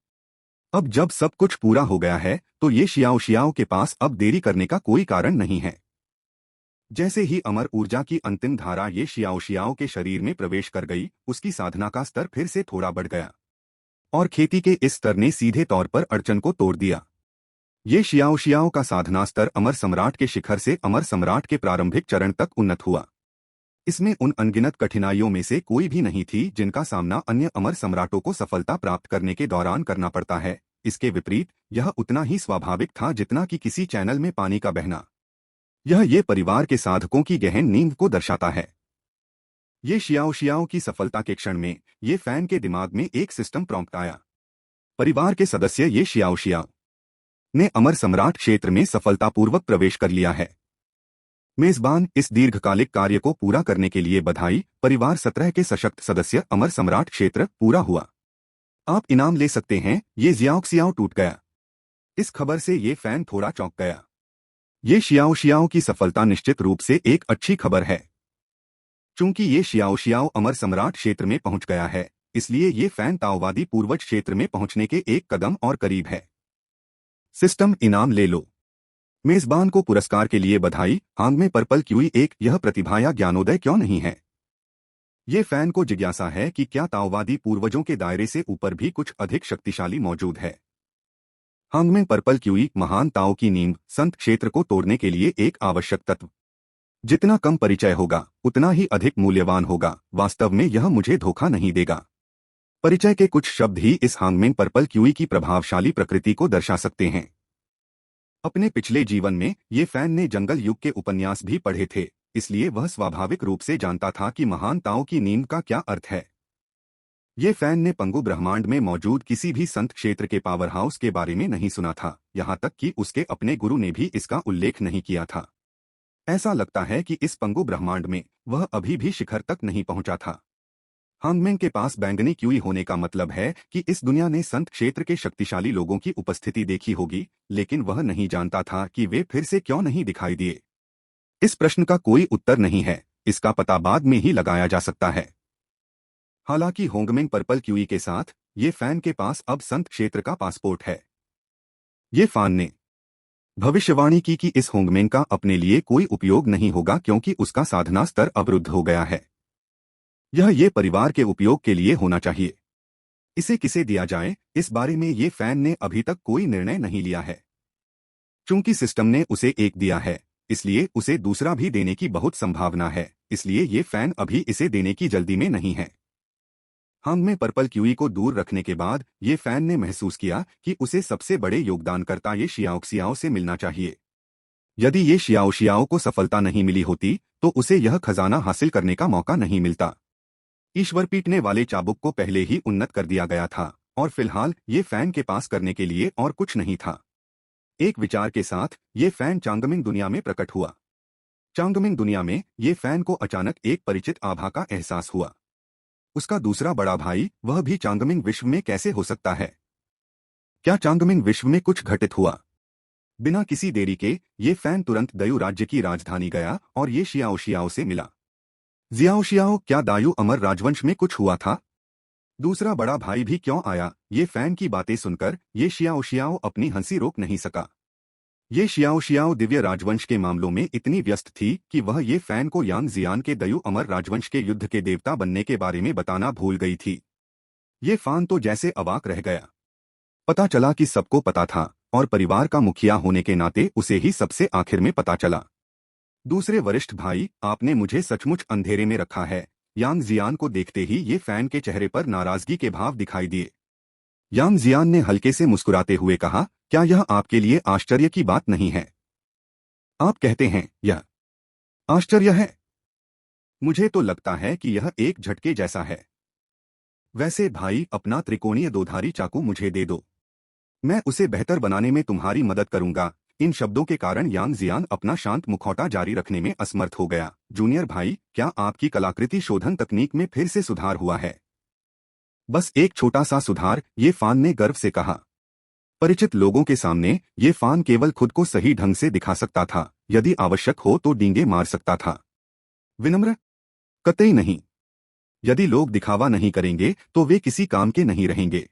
अब जब सब कुछ पूरा हो गया है तो ये शियाओ के पास अब देरी करने का कोई कारण नहीं है। जैसे ही अमर ऊर्जा की अंतिम धारा ये शियाओ के शरीर में प्रवेश कर गई, उसकी साधना का स्तर फिर से थोड़ा बढ़ गया और खेती के इस स्तर ने सीधे तौर पर अड़चन को तोड़ दिया। ये शियाओ का साधना स्तर अमर सम्राट के शिखर से अमर सम्राट के प्रारंभिक चरण तक उन्नत हुआ। इसमें उन अनगिनत कठिनाइयों में से कोई भी नहीं थी जिनका सामना अन्य अमर सम्राटों को सफलता प्राप्त करने के दौरान करना पड़ता है। इसके विपरीत यह उतना ही स्वाभाविक था जितना कि किसी चैनल में पानी का बहना। यह ये परिवार के साधकों की गहन नींव को दर्शाता है। ये शियाओ की सफलता के क्षण में ये फैन के दिमाग में एक सिस्टम प्रॉम्प्ट आया। परिवार के सदस्य ये शियाओ ने अमर सम्राट क्षेत्र में सफलतापूर्वक प्रवेश कर लिया है। मेजबान, इस दीर्घकालिक कार्य को पूरा करने के लिए बधाई। परिवार 17 के सशक्त सदस्य अमर सम्राट क्षेत्र पूरा हुआ। आप इनाम ले सकते हैं। ये जियाओ टूट गया। इस खबर से ये फैन थोड़ा चौंक गया। ये शियाओ की सफलता निश्चित रूप से एक अच्छी खबर है। चूंकि ये शियाओ अमर सम्राट क्षेत्र में पहुंच गया है, इसलिए ये फैन ताओवादी पूर्वज क्षेत्र में पहुंचने के एक कदम और करीब है। सिस्टम इनाम ले लो। मेजबान को पुरस्कार के लिए बधाई। आंग में पर्पल क्यूई एक यह प्रतिभा या ज्ञानोदय क्यों नहीं है? ये फैन को जिज्ञासा है कि क्या ताओवादी पूर्वजों के दायरे से ऊपर भी कुछ अधिक शक्तिशाली मौजूद है। हांग में पर्पल क्यूई महान ताओ की नींव संत क्षेत्र को तोड़ने के लिए एक आवश्यक तत्व। जितना कम परिचय होगा उतना ही अधिक मूल्यवान होगा। वास्तव में यह मुझे धोखा नहीं देगा। परिचय के कुछ शब्द ही इस हांग में पर्पल क्यूई की प्रभावशाली प्रकृति को दर्शा सकते हैं। अपने पिछले जीवन में ये फैन ने जंगल युग के उपन्यास भी पढ़े थे, इसलिए वह स्वाभाविक रूप से जानता था कि महान ताओ की नींव का क्या अर्थ है। ये फैन ने पंगु ब्रह्मांड में मौजूद किसी भी संत क्षेत्र के पावर हाउस के बारे में नहीं सुना था, यहां तक कि उसके अपने गुरु ने भी इसका उल्लेख नहीं किया था। ऐसा लगता है कि इस पंगु ब्रह्मांड में वह अभी भी शिखर तक नहीं पहुंचा था। हांगमेंग के पास बैंगनी क्यूई होने का मतलब है कि इस दुनिया ने संत क्षेत्र के शक्तिशाली लोगों की उपस्थिति देखी होगी, लेकिन वह नहीं जानता था कि वे फिर से क्यों नहीं दिखाई दिए। इस प्रश्न का कोई उत्तर नहीं है, इसका पता बाद में ही लगाया जा सकता है। हालांकि होंगमेंग पर्पल क्यूई के साथ ये फैन के पास अब संत क्षेत्र का पासपोर्ट है। ये फैन ने भविष्यवाणी की कि इस होंगमेंग का अपने लिए कोई उपयोग नहीं होगा क्योंकि उसका साधना स्तर अवरुद्ध हो गया है। यह ये परिवार के उपयोग के लिए होना चाहिए। इसे किसे दिया जाए, इस बारे में ये फैन ने अभी तक कोई निर्णय नहीं लिया है। चूंकि सिस्टम ने उसे एक दिया है, इसलिए उसे दूसरा भी देने की बहुत संभावना है, इसलिए ये फैन अभी इसे देने की जल्दी में नहीं है। हांग में पर्पल क्यूई को दूर रखने के बाद ये फैन ने महसूस किया कि उसे सबसे बड़े योगदानकर्ता ये शियाओ से मिलना चाहिए। यदि ये शियाओ को सफलता नहीं मिली होती तो उसे यह खजाना हासिल करने का मौका नहीं मिलता। ईश्वर पीटने वाले चाबुक को पहले ही उन्नत कर दिया गया था और फिलहाल ये फैन के पास करने के लिए और कुछ नहीं था। एक विचार के साथ ये फैन चांगमिंग दुनिया में प्रकट हुआ। चांगमिंग दुनिया में ये फैन को अचानक एक परिचित आभा का एहसास हुआ। उसका दूसरा बड़ा भाई वह भी चांगमिंग विश्व में कैसे हो सकता है? क्या चांगमिंग विश्व में कुछ घटित हुआ? बिना किसी देरी के ये फैन तुरंत दयु राज्य की राजधानी गया और ये शियाओ से मिला। जियाओ, क्या दायु अमर राजवंश में कुछ हुआ था? दूसरा बड़ा भाई भी क्यों आया? ये फैन की बातें सुनकर ये शियाओ अपनी हंसी रोक नहीं सका। ये शियाओ दिव्य राजवंश के मामलों में इतनी व्यस्त थी कि वह ये फैन को यांग जियान के दयु अमर राजवंश के युद्ध के देवता बनने के बारे में बताना भूल गई थी। ये फैन तो जैसे अवाक रह गया। पता चला कि सबको पता था और परिवार का मुखिया होने के नाते उसे ही सबसे आखिर में पता चला। दूसरे वरिष्ठ भाई, आपने मुझे सचमुच अंधेरे में रखा है। यांग जियान को देखते ही ये फैन के चेहरे पर नाराजगी के भाव दिखाई दिए। यांग जियान ने हल्के से मुस्कुराते हुए कहा, क्या यह आपके लिए आश्चर्य की बात नहीं है? आप कहते हैं यह आश्चर्य है? मुझे तो लगता है कि यह एक झटके जैसा है। वैसे भाई, अपना त्रिकोणीय दोधारी चाकू मुझे दे दो। मैं उसे बेहतर बनाने में तुम्हारी मदद करूंगा। इन शब्दों के कारण यांग जियान अपना शांत मुखौटा जारी रखने में असमर्थ हो गया। जूनियर भाई, क्या आपकी कलाकृति शोधन तकनीक में फिर से सुधार हुआ है? बस एक छोटा सा सुधार, ये फैन ने गर्व से कहा। परिचित लोगों के सामने ये फैन केवल खुद को सही ढंग से दिखा सकता था, यदि आवश्यक हो तो डींगे मार सकता था। विनम्र? कतई नहीं। यदि लोग दिखावा नहीं करेंगे तो वे किसी काम के नहीं रहेंगे।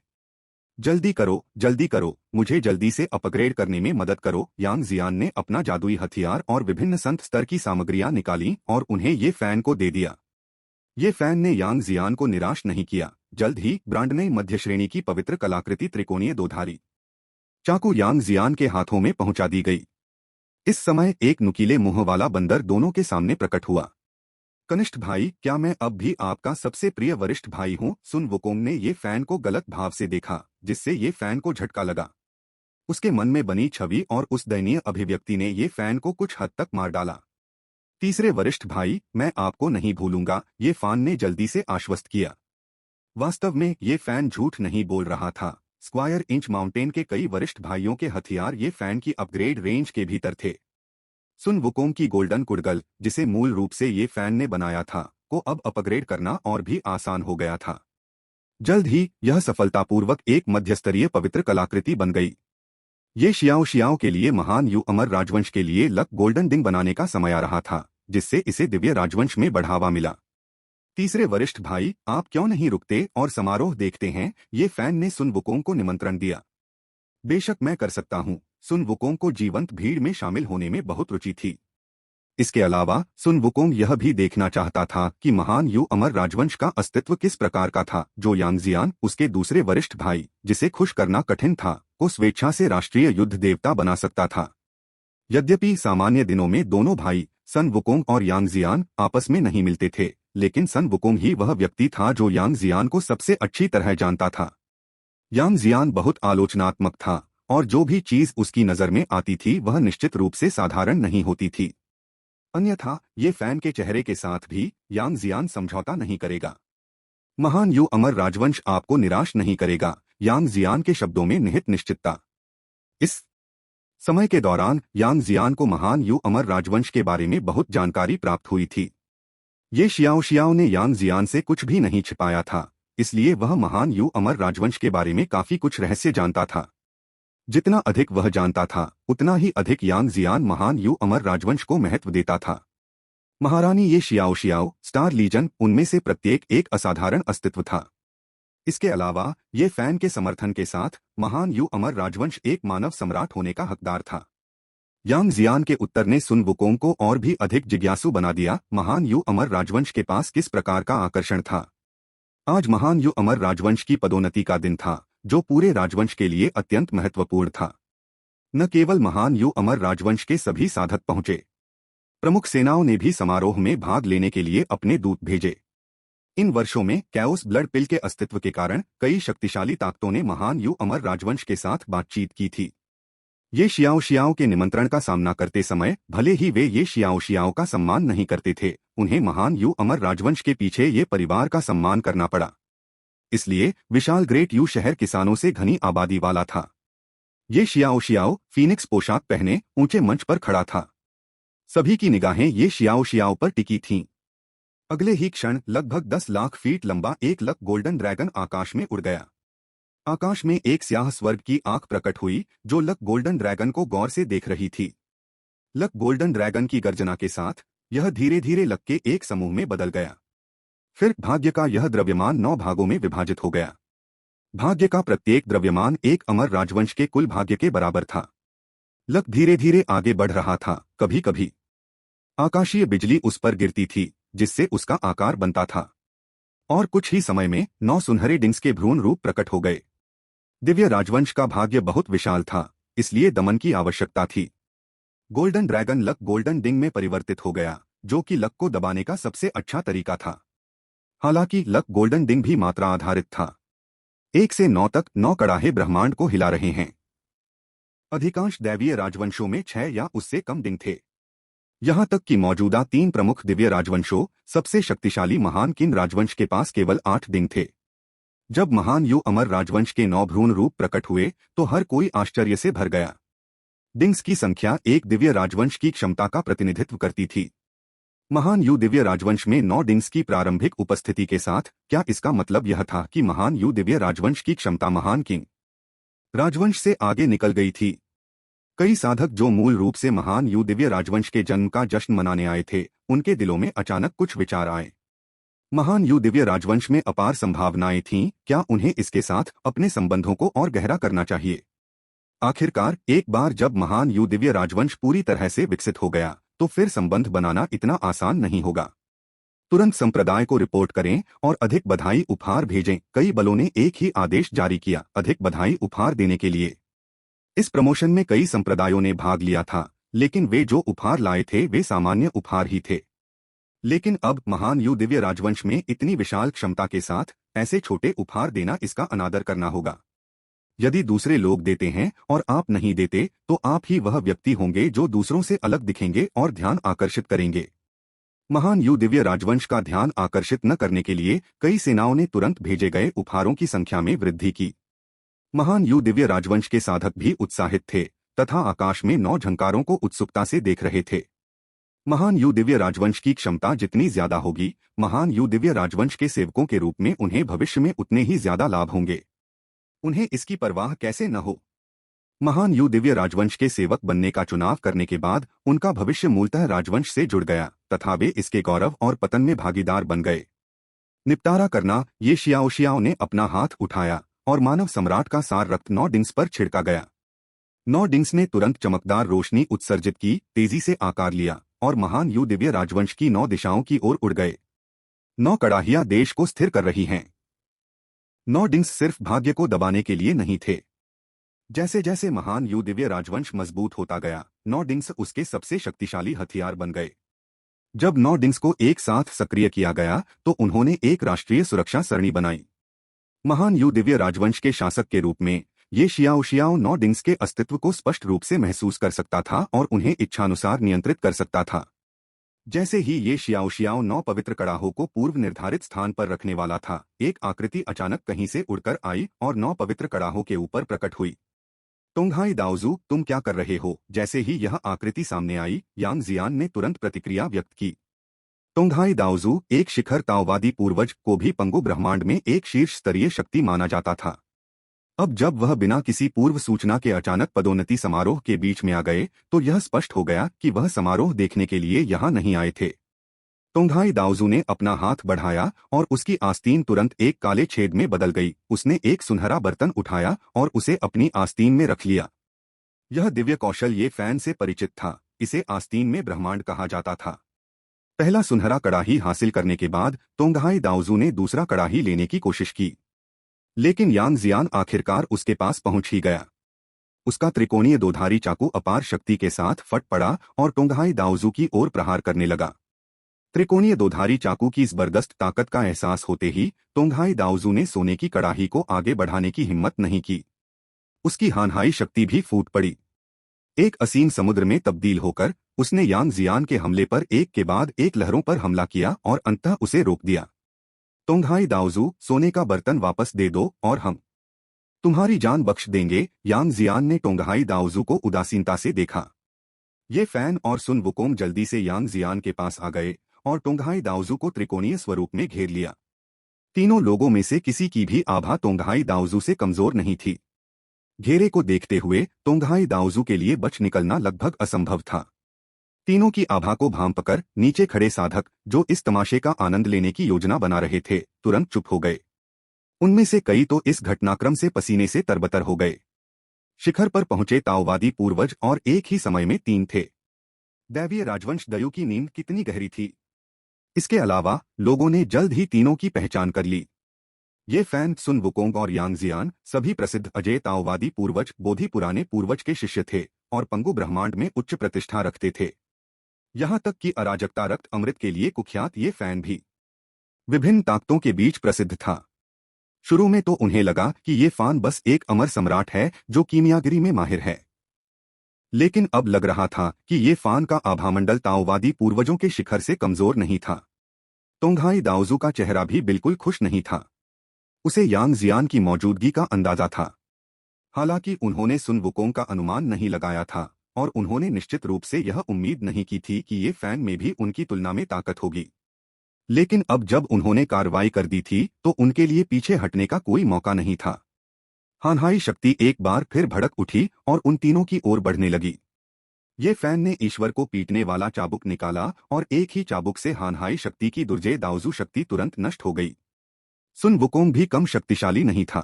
जल्दी करो, मुझे जल्दी से अपग्रेड करने में मदद करो। यांग जियान ने अपना जादुई हथियार और विभिन्न संत स्तर की सामग्रियां निकाली और उन्हें ये फैन को दे दिया। ये फैन ने यांग जियान को निराश नहीं किया। जल्द ही ब्रांड ने मध्य श्रेणी की पवित्र कलाकृति त्रिकोणीय दोधारी चाकू यांग जियान के हाथों में पहुंचा दी गई। इस समय एक नुकीले मुंह वाला बंदर दोनों के सामने प्रकट हुआ। कनिष्ठ भाई, क्या मैं अब भी आपका सबसे प्रिय वरिष्ठ भाई हूं? सुन वुकोंग ने ये फैन को गलत भाव से देखा, जिससे ये फैन को झटका लगा। उसके मन में बनी छवि और उस दयनीय अभिव्यक्ति ने ये फैन को कुछ हद तक मार डाला। तीसरे वरिष्ठ भाई, मैं आपको नहीं भूलूंगा, ये फैन ने जल्दी से आश्वस्त किया। वास्तव में ये फैन झूठ नहीं बोल रहा था। स्क्वायर इंच माउंटेन के कई वरिष्ठ भाइयों के हथियार ये फैन की अपग्रेड रेंज के भीतर थे। सुन वुकोंग की गोल्डन कुड़गल, जिसे मूल रूप से ये फैन ने बनाया था, को अब अपग्रेड करना और भी आसान हो गया था। जल्द ही यह सफलतापूर्वक एक मध्यस्तरीय पवित्र कलाकृति बन गई। ये शियाओ के लिए महान यू अमर राजवंश के लिए लक गोल्डन डिंग बनाने का समय आ रहा था, जिससे इसे दिव्य राजवंश में बढ़ावा मिला। तीसरे वरिष्ठ भाई, आप क्यों नहीं रुकते और समारोह देखते हैं? ये फैन ने सुन वुकोंग को निमंत्रण दिया। बेशक मैं कर सकता हूँ। सुन वुकोंग को जीवंत भीड़ में शामिल होने में बहुत रुचि थी। इसके अलावा सुन वुकोंग यह भी देखना चाहता था कि महान यू अमर राजवंश का अस्तित्व किस प्रकार का था, जो यांग जियान, उसके दूसरे वरिष्ठ भाई, जिसे खुश करना कठिन था, को स्वेच्छा से राष्ट्रीय युद्ध देवता बना सकता था। यद्यपि सामान्य दिनों में दोनों भाई सन वुकोंग और यांग जियान आपस में नहीं मिलते थे, लेकिन सन वुकोंग ही वह व्यक्ति था जो यांग जियान को सबसे अच्छी तरह जानता था। यांग जियान बहुत आलोचनात्मक था और जो भी चीज उसकी नजर में आती थी वह निश्चित रूप से साधारण नहीं होती थी। अन्यथा ये फैन के चेहरे के साथ भी यांग जियान समझौता नहीं करेगा। महान यू अमर राजवंश आपको निराश नहीं करेगा। यांग जियान के शब्दों में निहित निश्चितता। इस समय के दौरान यांग जियान को महान यू अमर राजवंश के बारे में बहुत जानकारी प्राप्त हुई थी। ये शियाओ ने यांग जियान से कुछ भी नहीं छिपाया था, इसलिए वह महान यू अमर राजवंश के बारे में काफी कुछ रहस्य जानता था। जितना अधिक वह जानता था, उतना ही अधिक यांग जियान महान यू अमर राजवंश को महत्व देता था। महारानी ये शियाओ स्टार लीजन, उनमें से प्रत्येक एक असाधारण अस्तित्व था। इसके अलावा ये फैन के समर्थन के साथ महान यू अमर राजवंश एक मानव सम्राट होने का हकदार था। यांग जियान के उत्तर ने सुन वुकोंग को और भी अधिक जिज्ञासु बना दिया। महान यू अमर राजवंश के पास किस प्रकार का आकर्षण था? आज महान यू अमर राजवंश की पदोन्नति का दिन था, जो पूरे राजवंश के लिए अत्यंत महत्वपूर्ण था। न केवल महान यू अमर राजवंश के सभी साधक पहुंचे, प्रमुख सेनाओं ने भी समारोह में भाग लेने के लिए अपने दूत भेजे। इन वर्षों में कैओस ब्लड पिल के अस्तित्व के कारण कई शक्तिशाली ताकतों ने महान यू अमर राजवंश के साथ बातचीत की थी। ये शियाओ के निमंत्रण का सामना करते समय भले ही वे ये शियाओ का सम्मान नहीं करते थे, उन्हें महान यू अमर राजवंश के पीछे ये परिवार का सम्मान करना पड़ा। इसलिए विशाल ग्रेट यू शहर किसानों से घनी आबादी वाला था। ये शियाओ फीनिक्स पोशाक पहने ऊंचे मंच पर खड़ा था। सभी की निगाहें ये शियाओ पर टिकी थीं। अगले ही क्षण लगभग 10 लाख फीट लंबा एक लक गोल्डन ड्रैगन आकाश में उड़ गया। आकाश में एक स्याह स्वर्ग की आंख प्रकट हुई, जो लक गोल्डन ड्रैगन को गौर से देख रही थी। लक गोल्डन ड्रैगन की गर्जना के साथ यह धीरे धीरे लक के एक समूह में बदल गया। फिर भाग्य का यह द्रव्यमान 9 भागों में विभाजित हो गया। भाग्य का प्रत्येक द्रव्यमान एक अमर राजवंश के कुल भाग्य के बराबर था। लक धीरे धीरे आगे बढ़ रहा था। कभी कभी आकाशीय बिजली उस पर गिरती थी, जिससे उसका आकार बनता था। और कुछ ही समय में 9 सुनहरे डिंग्स के भ्रूण रूप प्रकट हो गए। दिव्य राजवंश का भाग्य बहुत विशाल था, इसलिए दमन की आवश्यकता थी। गोल्डन ड्रैगन लक गोल्डन डिंग में परिवर्तित हो गया, जो कि लक को दबाने का सबसे अच्छा तरीका था। हालांकि लक गोल्डन डिंग भी मात्रा आधारित था। 1 से 9 तक 9 कड़ाहे ब्रह्मांड को हिला रहे हैं। अधिकांश दैवीय राजवंशों में 6 या उससे कम डिंग थे। यहां तक कि मौजूदा 3 प्रमुख दिव्य राजवंशों, सबसे शक्तिशाली महान किन राजवंश के पास केवल 8 डिंग थे। जब महान यू अमर राजवंश के 9 भ्रूण रूप प्रकट हुए तो हर कोई आश्चर्य से भर गया। डिंग्स की संख्या एक दिव्य राजवंश की क्षमता का प्रतिनिधित्व करती थी। महान यू दिव्य राजवंश में 9 डिंग्स की प्रारंभिक उपस्थिति के साथ क्या इसका मतलब यह था कि महान यू दिव्य राजवंश की क्षमता महान किंग राजवंश से आगे निकल गई थी? कई साधक जो मूल रूप से महान यू दिव्य राजवंश के जन्म का जश्न मनाने आए थे, उनके दिलों में अचानक कुछ विचार आए। महान यू दिव्य राजवंश में अपार संभावनाएं थीं, क्या उन्हें इसके साथ अपने संबंधों को और गहरा करना चाहिए? आखिरकार एक बार जब महान यू दिव्य राजवंश पूरी तरह से विकसित हो गया, तो फिर संबंध बनाना इतना आसान नहीं होगा। तुरंत संप्रदाय को रिपोर्ट करें और अधिक बधाई उपहार भेजें। कई बलों ने एक ही आदेश जारी किया, अधिक बधाई उपहार देने के लिए। इस प्रमोशन में कई संप्रदायों ने भाग लिया था, लेकिन वे जो उपहार लाए थे वे सामान्य उपहार ही थे। लेकिन अब महान यू दिव्य राजवंश में इतनी विशाल क्षमता के साथ ऐसे छोटे उपहार देना, इसका अनादर करना होगा। यदि दूसरे लोग देते हैं और आप नहीं देते, तो आप ही वह व्यक्ति होंगे जो दूसरों से अलग दिखेंगे और ध्यान आकर्षित करेंगे। महान यू दिव्य राजवंश का ध्यान आकर्षित न करने के लिए कई सेनाओं ने तुरंत भेजे गए उपहारों की संख्या में वृद्धि की। महान यू दिव्य राजवंश के साधक भी उत्साहित थे तथा आकाश में 9 झंकारों को उत्सुकता से देख रहे थे। महान यू दिव्य राजवंश की क्षमता जितनी ज्यादा होगी, महान यू दिव्य राजवंश के सेवकों के रूप में उन्हें भविष्य में उतने ही ज्यादा लाभ होंगे। उन्हें इसकी परवाह कैसे न हो। महान यू दिव्य राजवंश के सेवक बनने का चुनाव करने के बाद उनका भविष्य मूलतः राजवंश से जुड़ गया तथा वे इसके गौरव और पतन में भागीदार बन गए। निपटारा करना। ये शियाओ ने अपना हाथ उठाया और मानव सम्राट का सार रक्त 9 डिंग्स पर छिड़का गया। 9 डिंग्स ने तुरंत चमकदार रोशनी उत्सर्जित की, तेजी से आकार लिया और महान यू दिव्य राजवंश की 9 दिशाओं की ओर उड़ गए। 9 कड़ाहियां देश को स्थिर कर रही हैं। 9 डिंग्स सिर्फ भाग्य को दबाने के लिए नहीं थे। जैसे जैसे महान यू दिव्य राजवंश मजबूत होता गया, 9 डिंग्स उसके सबसे शक्तिशाली हथियार बन गए। जब 9 डिंग्स को एक साथ सक्रिय किया गया तो उन्होंने एक राष्ट्रीय सुरक्षा सरणी बनाई। महान यू दिव्य राजवंश के शासक के रूप में ये शियाओ 9 डिंग्स के अस्तित्व को स्पष्ट रूप से महसूस कर सकता था और उन्हें इच्छानुसार नियंत्रित कर सकता था। जैसे ही ये शियाओ 9 पवित्र कड़ाहों को पूर्व निर्धारित स्थान पर रखने वाला था, एक आकृति अचानक कहीं से उड़कर आई और 9 पवित्र कड़ाहों के ऊपर प्रकट हुई। तोंगहाई दाओजू, तुम क्या कर रहे हो? जैसे ही यह आकृति सामने आई, यांग जियान ने तुरंत प्रतिक्रिया व्यक्त की। तोंगहाई दाओजू एक शिखर ताओवादी पूर्वज को भी पंगु ब्रह्मांड में एक शीर्ष स्तरीय शक्ति माना जाता था। अब जब वह बिना किसी पूर्व सूचना के अचानक पदोन्नति समारोह के बीच में आ गए, तो यह स्पष्ट हो गया कि वह समारोह देखने के लिए यहाँ नहीं आए थे। तोंगहाई दाओजू ने अपना हाथ बढ़ाया और उसकी आस्तीन तुरंत एक काले छेद में बदल गई। उसने एक सुनहरा बर्तन उठाया और उसे अपनी आस्तीन में रख लिया। यह दिव्य कौशल ये फैन से परिचित था। इसे आस्तीन में ब्रह्मांड कहा जाता था। पहला सुनहरा कड़ाही हासिल करने के बाद तोंगहाई दाओजू ने दूसरा कड़ाही लेने की कोशिश की, लेकिन यांग जियान आखिरकार उसके पास पहुंच ही गया। उसका त्रिकोणीय दोधारी चाकू अपार शक्ति के साथ फट पड़ा और तोंगहाई दाओजू की ओर प्रहार करने लगा। त्रिकोणीय दोधारी चाकू की जबरदस्त ताकत का एहसास होते ही तोंगहाई दाओजू ने सोने की कड़ाही को आगे बढ़ाने की हिम्मत नहीं की। उसकी हानहाई शक्ति भी फूट पड़ी। एक असीम समुद्र में तब्दील होकर उसने यांग जियान के हमले पर एक के बाद एक लहरों पर हमला किया और अंततः उसे रोक दिया। तोंगहाई दाओजू, सोने का बर्तन वापस दे दो और हम तुम्हारी जान बख्श देंगे। यांग जियान ने तोंगहाई दाओजू को उदासीनता से देखा। ये फैन और सुन वुकोंग जल्दी से यांग जियान के पास आ गए और तोंगहाई दाओजू को त्रिकोणीय स्वरूप में घेर लिया। तीनों लोगों में से किसी की भी आभा तोंगहाई दाओजू से कमजोर नहीं थी। घेरे को देखते हुए तोंगहाई दाओजू के लिए बच निकलना लगभग असंभव था। तीनों की आभा को भांप कर नीचे खड़े साधक, जो इस तमाशे का आनंद लेने की योजना बना रहे थे, तुरंत चुप हो गए। उनमें से कई तो इस घटनाक्रम से पसीने से तरबतर हो गए। शिखर पर पहुंचे ताओवादी पूर्वज और एक ही समय में तीन थे। दैवीय राजवंश दयु की नींद कितनी गहरी थी। इसके अलावा लोगों ने जल्द ही तीनों की पहचान कर ली। ये फैन, सुन वुकोंग और यांग जियान सभी प्रसिद्ध अजय ताओवादी पूर्वज बोधि पुराने पूर्वज के शिष्य थे और पंगु ब्रह्मांड में उच्च प्रतिष्ठा रखते थे। यहाँ तक कि अराजकता रक्त अमृत के लिए कुख्यात ये फैन भी विभिन्न ताकतों के बीच प्रसिद्ध था। शुरू में तो उन्हें लगा कि ये फैन बस एक अमर सम्राट है जो कीमियागिरी में माहिर है, लेकिन अब लग रहा था कि ये फैन का आभामंडल ताओवादी पूर्वजों के शिखर से कमजोर नहीं था। तोंगहाई दाओजू का चेहरा भी बिल्कुल खुश नहीं था। उसे यांग जियान की मौजूदगी का अंदाजा था। हालांकि उन्होंने सुन वुकोंग का अनुमान नहीं लगाया था और उन्होंने निश्चित रूप से यह उम्मीद नहीं की थी कि ये फैन में भी उनकी तुलना में ताकत होगी। लेकिन अब जब उन्होंने कार्रवाई कर दी थी तो उनके लिए पीछे हटने का कोई मौका नहीं था। हानहाई शक्ति एक बार फिर भड़क उठी और उन तीनों की ओर बढ़ने लगी। ये फैन ने ईश्वर को पीटने वाला चाबुक निकाला और एक ही चाबुक से हानहाई शक्ति की दुर्जय दाओजू शक्ति तुरंत नष्ट हो गई। सुन वुकोंग भी कम शक्तिशाली नहीं था।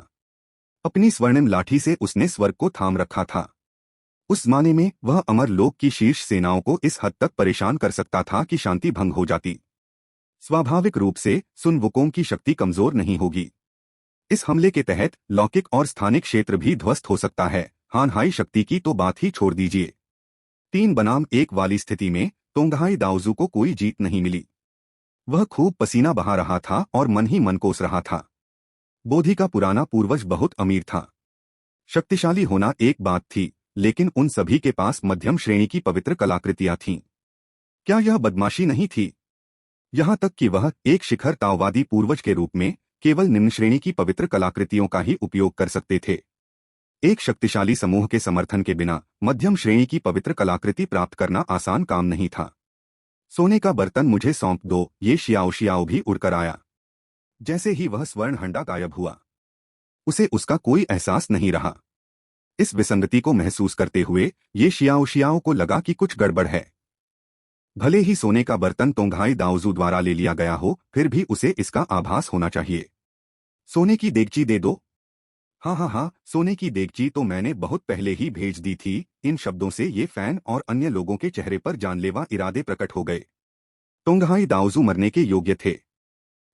अपनी स्वर्णिम लाठी से उसने स्वर्ग को थाम रखा था। उस जमाने में वह अमर लोक की शीर्ष सेनाओं को इस हद तक परेशान कर सकता था कि शांति भंग हो जाती। स्वाभाविक रूप से सुन वुकोंग की शक्ति कमजोर नहीं होगी। इस हमले के तहत लौकिक और स्थानिक क्षेत्र भी ध्वस्त हो सकता है। हानहाई शक्ति की तो बात ही छोड़ दीजिए। 3 बनाम 1 वाली स्थिति में तोंगहाई दाओजू को कोई जीत नहीं मिली। वह खूब पसीना बहा रहा था और मन ही मन कोस रहा था। बोधि का पुराना पूर्वज बहुत अमीर था। शक्तिशाली होना एक बात थी, लेकिन उन सभी के पास मध्यम श्रेणी की पवित्र कलाकृतियां थीं। क्या यह बदमाशी नहीं थी? यहाँ तक कि वह एक शिखर ताओवादी पूर्वज के रूप में केवल निम्न श्रेणी की पवित्र कलाकृतियों का ही उपयोग कर सकते थे। एक शक्तिशाली समूह के समर्थन के बिना मध्यम श्रेणी की पवित्र कलाकृति प्राप्त करना आसान काम नहीं था। सोने का बर्तन मुझे सौंप दो, ये शियाओ शियाओ भी उड़कर आया। जैसे ही वह स्वर्ण हंडा गायब हुआ, उसे उसका कोई एहसास नहीं रहा। इस विसंगति को महसूस करते हुए ये शियाओ शियाओ को लगा कि कुछ गड़बड़ है। भले ही सोने का बर्तन तोंगहाई दाओजू द्वारा ले लिया गया हो, फिर भी उसे इसका आभास होना चाहिए। सोने की देगची दे दो। हाँ, सोने की देगची तो मैंने बहुत पहले ही भेज दी थी। इन शब्दों से ये फैन और अन्य लोगों के चेहरे पर जानलेवा इरादे प्रकट हो गए। तोंगहाई दाओजू मरने के योग्य थे।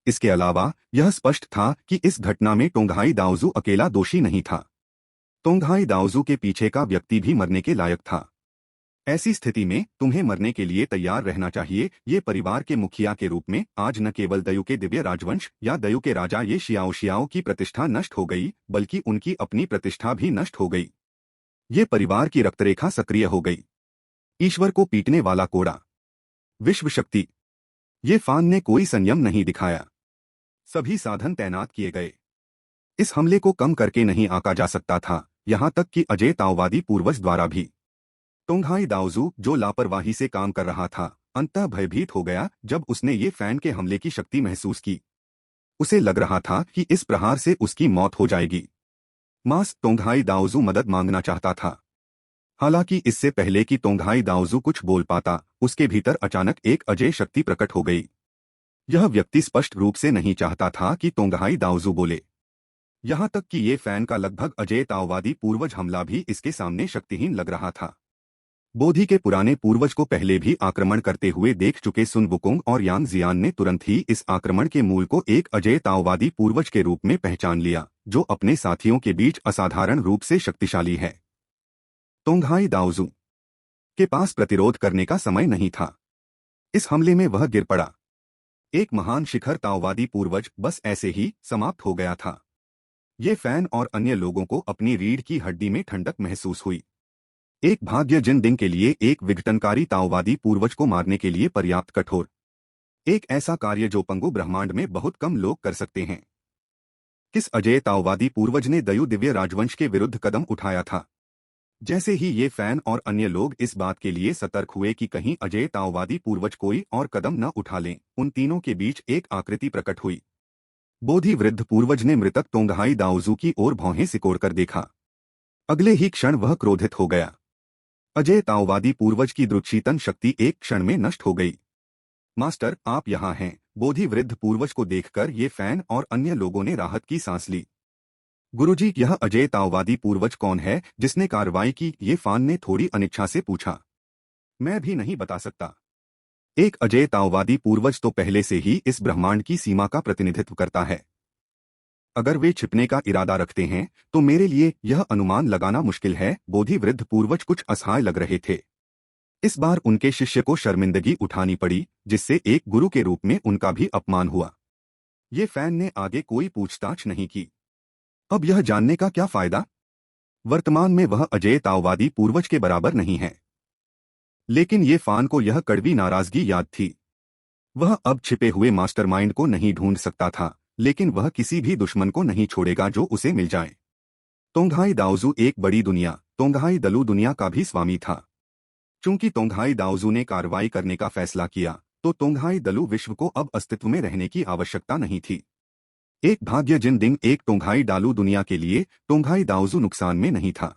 इसके अलावा यह स्पष्ट था कि इस घटना में तोंगहाई दाओजू अकेला दोषी नहीं था। तोंगहाई दाओजू के पीछे का व्यक्ति भी मरने के लायक था। ऐसी स्थिति में तुम्हें मरने के लिए तैयार रहना चाहिए। ये परिवार के मुखिया के रूप में आज न केवल दयु के दिव्य राजवंश या दयु के राजा ये शियाओ शियाओ की प्रतिष्ठा नष्ट हो गई, बल्कि उनकी अपनी प्रतिष्ठा भी नष्ट हो गई। ये परिवार की रक्तरेखा सक्रिय हो गई। ईश्वर को पीटने वाला कोड़ा, विश्व शक्ति। ये फान ने कोई संयम नहीं दिखाया। सभी साधन तैनात किए गए। इस हमले को कम करके नहीं आंका जा सकता था, यहाँ तक कि अजय ताओवादी पूर्वज द्वारा भी। तोंगहाई दाओजू, जो लापरवाही से काम कर रहा था, अंततः भयभीत हो गया जब उसने ये फैन के हमले की शक्ति महसूस की। उसे लग रहा था कि इस प्रहार से उसकी मौत हो जाएगी। मास तोंगहाई दाओजू मदद मांगना चाहता था। हालांकि इससे पहले कि तोंगहाई दाओजू कुछ बोल पाता, उसके भीतर अचानक एक अजय शक्ति प्रकट हो गई। यह व्यक्ति स्पष्ट रूप से नहीं चाहता था कि तोंगहाई दाओजू बोले। यहाँ तक कि ये फैन का लगभग अजेयतावादी पूर्वज हमला भी इसके सामने शक्तिहीन लग रहा था। बोधि के पुराने पूर्वज को पहले भी आक्रमण करते हुए देख चुके सुन वुकोंग और यांग जियान ने तुरंत ही इस आक्रमण के मूल को एक अजेयतावादी पूर्वज के रूप में पहचान लिया, जो अपने साथियों के बीच असाधारण रूप से शक्तिशाली है। तोंगहाई दाओजू के पास प्रतिरोध करने का समय नहीं था। इस हमले में वह गिर पड़ा। एक महान शिखर ताओवादी पूर्वज बस ऐसे ही समाप्त हो गया था। ये फैन और अन्य लोगों को अपनी रीढ़ की हड्डी में ठंडक महसूस हुई। एक भाग्य जिन दिन के लिए एक विघटनकारी ताओवादी पूर्वज को मारने के लिए पर्याप्त कठोर। एक ऐसा कार्य जो पंगु ब्रह्मांड में बहुत कम लोग कर सकते हैं। किस अजेय ताओवादी पूर्वज ने दयु दिव्य राजवंश के विरुद्ध कदम उठाया था? जैसे ही ये फैन और अन्य लोग इस बात के लिए सतर्क हुए कि कहीं अजेय ताओवादी पूर्वज कोई और कदम न उठा लें, उन तीनों के बीच एक आकृति प्रकट हुई। बोधि वृद्ध पूर्वज ने मृतक तोंगहाई दाओजू की ओर भौहें सिकोड़कर देखा। अगले ही क्षण वह क्रोधित हो गया। अजेय ताओवादी पूर्वज की द्रुतशीतन शक्ति एक क्षण में नष्ट हो गई। मास्टर, आप यहाँ हैं। बोधि वृद्ध पूर्वज को देखकर ये फैन और अन्य लोगों ने राहत की सांस ली। गुरुजी, यह अजेय ताओवादी पूर्वज कौन है जिसने कार्रवाई की? ये फान ने थोड़ी अनिच्छा से पूछा। मैं भी नहीं बता सकता। एक अजेय ताओवादी पूर्वज तो पहले से ही इस ब्रह्मांड की सीमा का प्रतिनिधित्व करता है। अगर वे छिपने का इरादा रखते हैं तो मेरे लिए यह अनुमान लगाना मुश्किल है। बोधि वृद्ध पूर्वज कुछ असहाय लग रहे थे। इस बार उनके शिष्य को शर्मिंदगी उठानी पड़ी, जिससे एक गुरु के रूप में उनका भी अपमान हुआ। ये फैन ने आगे कोई पूछताछ नहीं की। अब यह जानने का क्या फायदा? वर्तमान में वह अजेय ताओवादी पूर्वज के बराबर नहीं है। लेकिन ये फान को यह कड़वी नाराजगी याद थी। वह अब छिपे हुए मास्टरमाइंड को नहीं ढूंढ सकता था, लेकिन वह किसी भी दुश्मन को नहीं छोड़ेगा जो उसे मिल जाए। तोंगहाई दाओजू एक बड़ी दुनिया, तोंगहाई दलू दुनिया का भी स्वामी था। चूंकि तोंगहाई दाओजू ने कार्रवाई करने का फैसला किया, तो तोंगहाई दलू विश्व को अब अस्तित्व में रहने की आवश्यकता नहीं थी। एक भाग्य जिन दिन एक तोंगहाई डालू दुनिया के लिए तोंगहाई दाओजू नुकसान में नहीं था।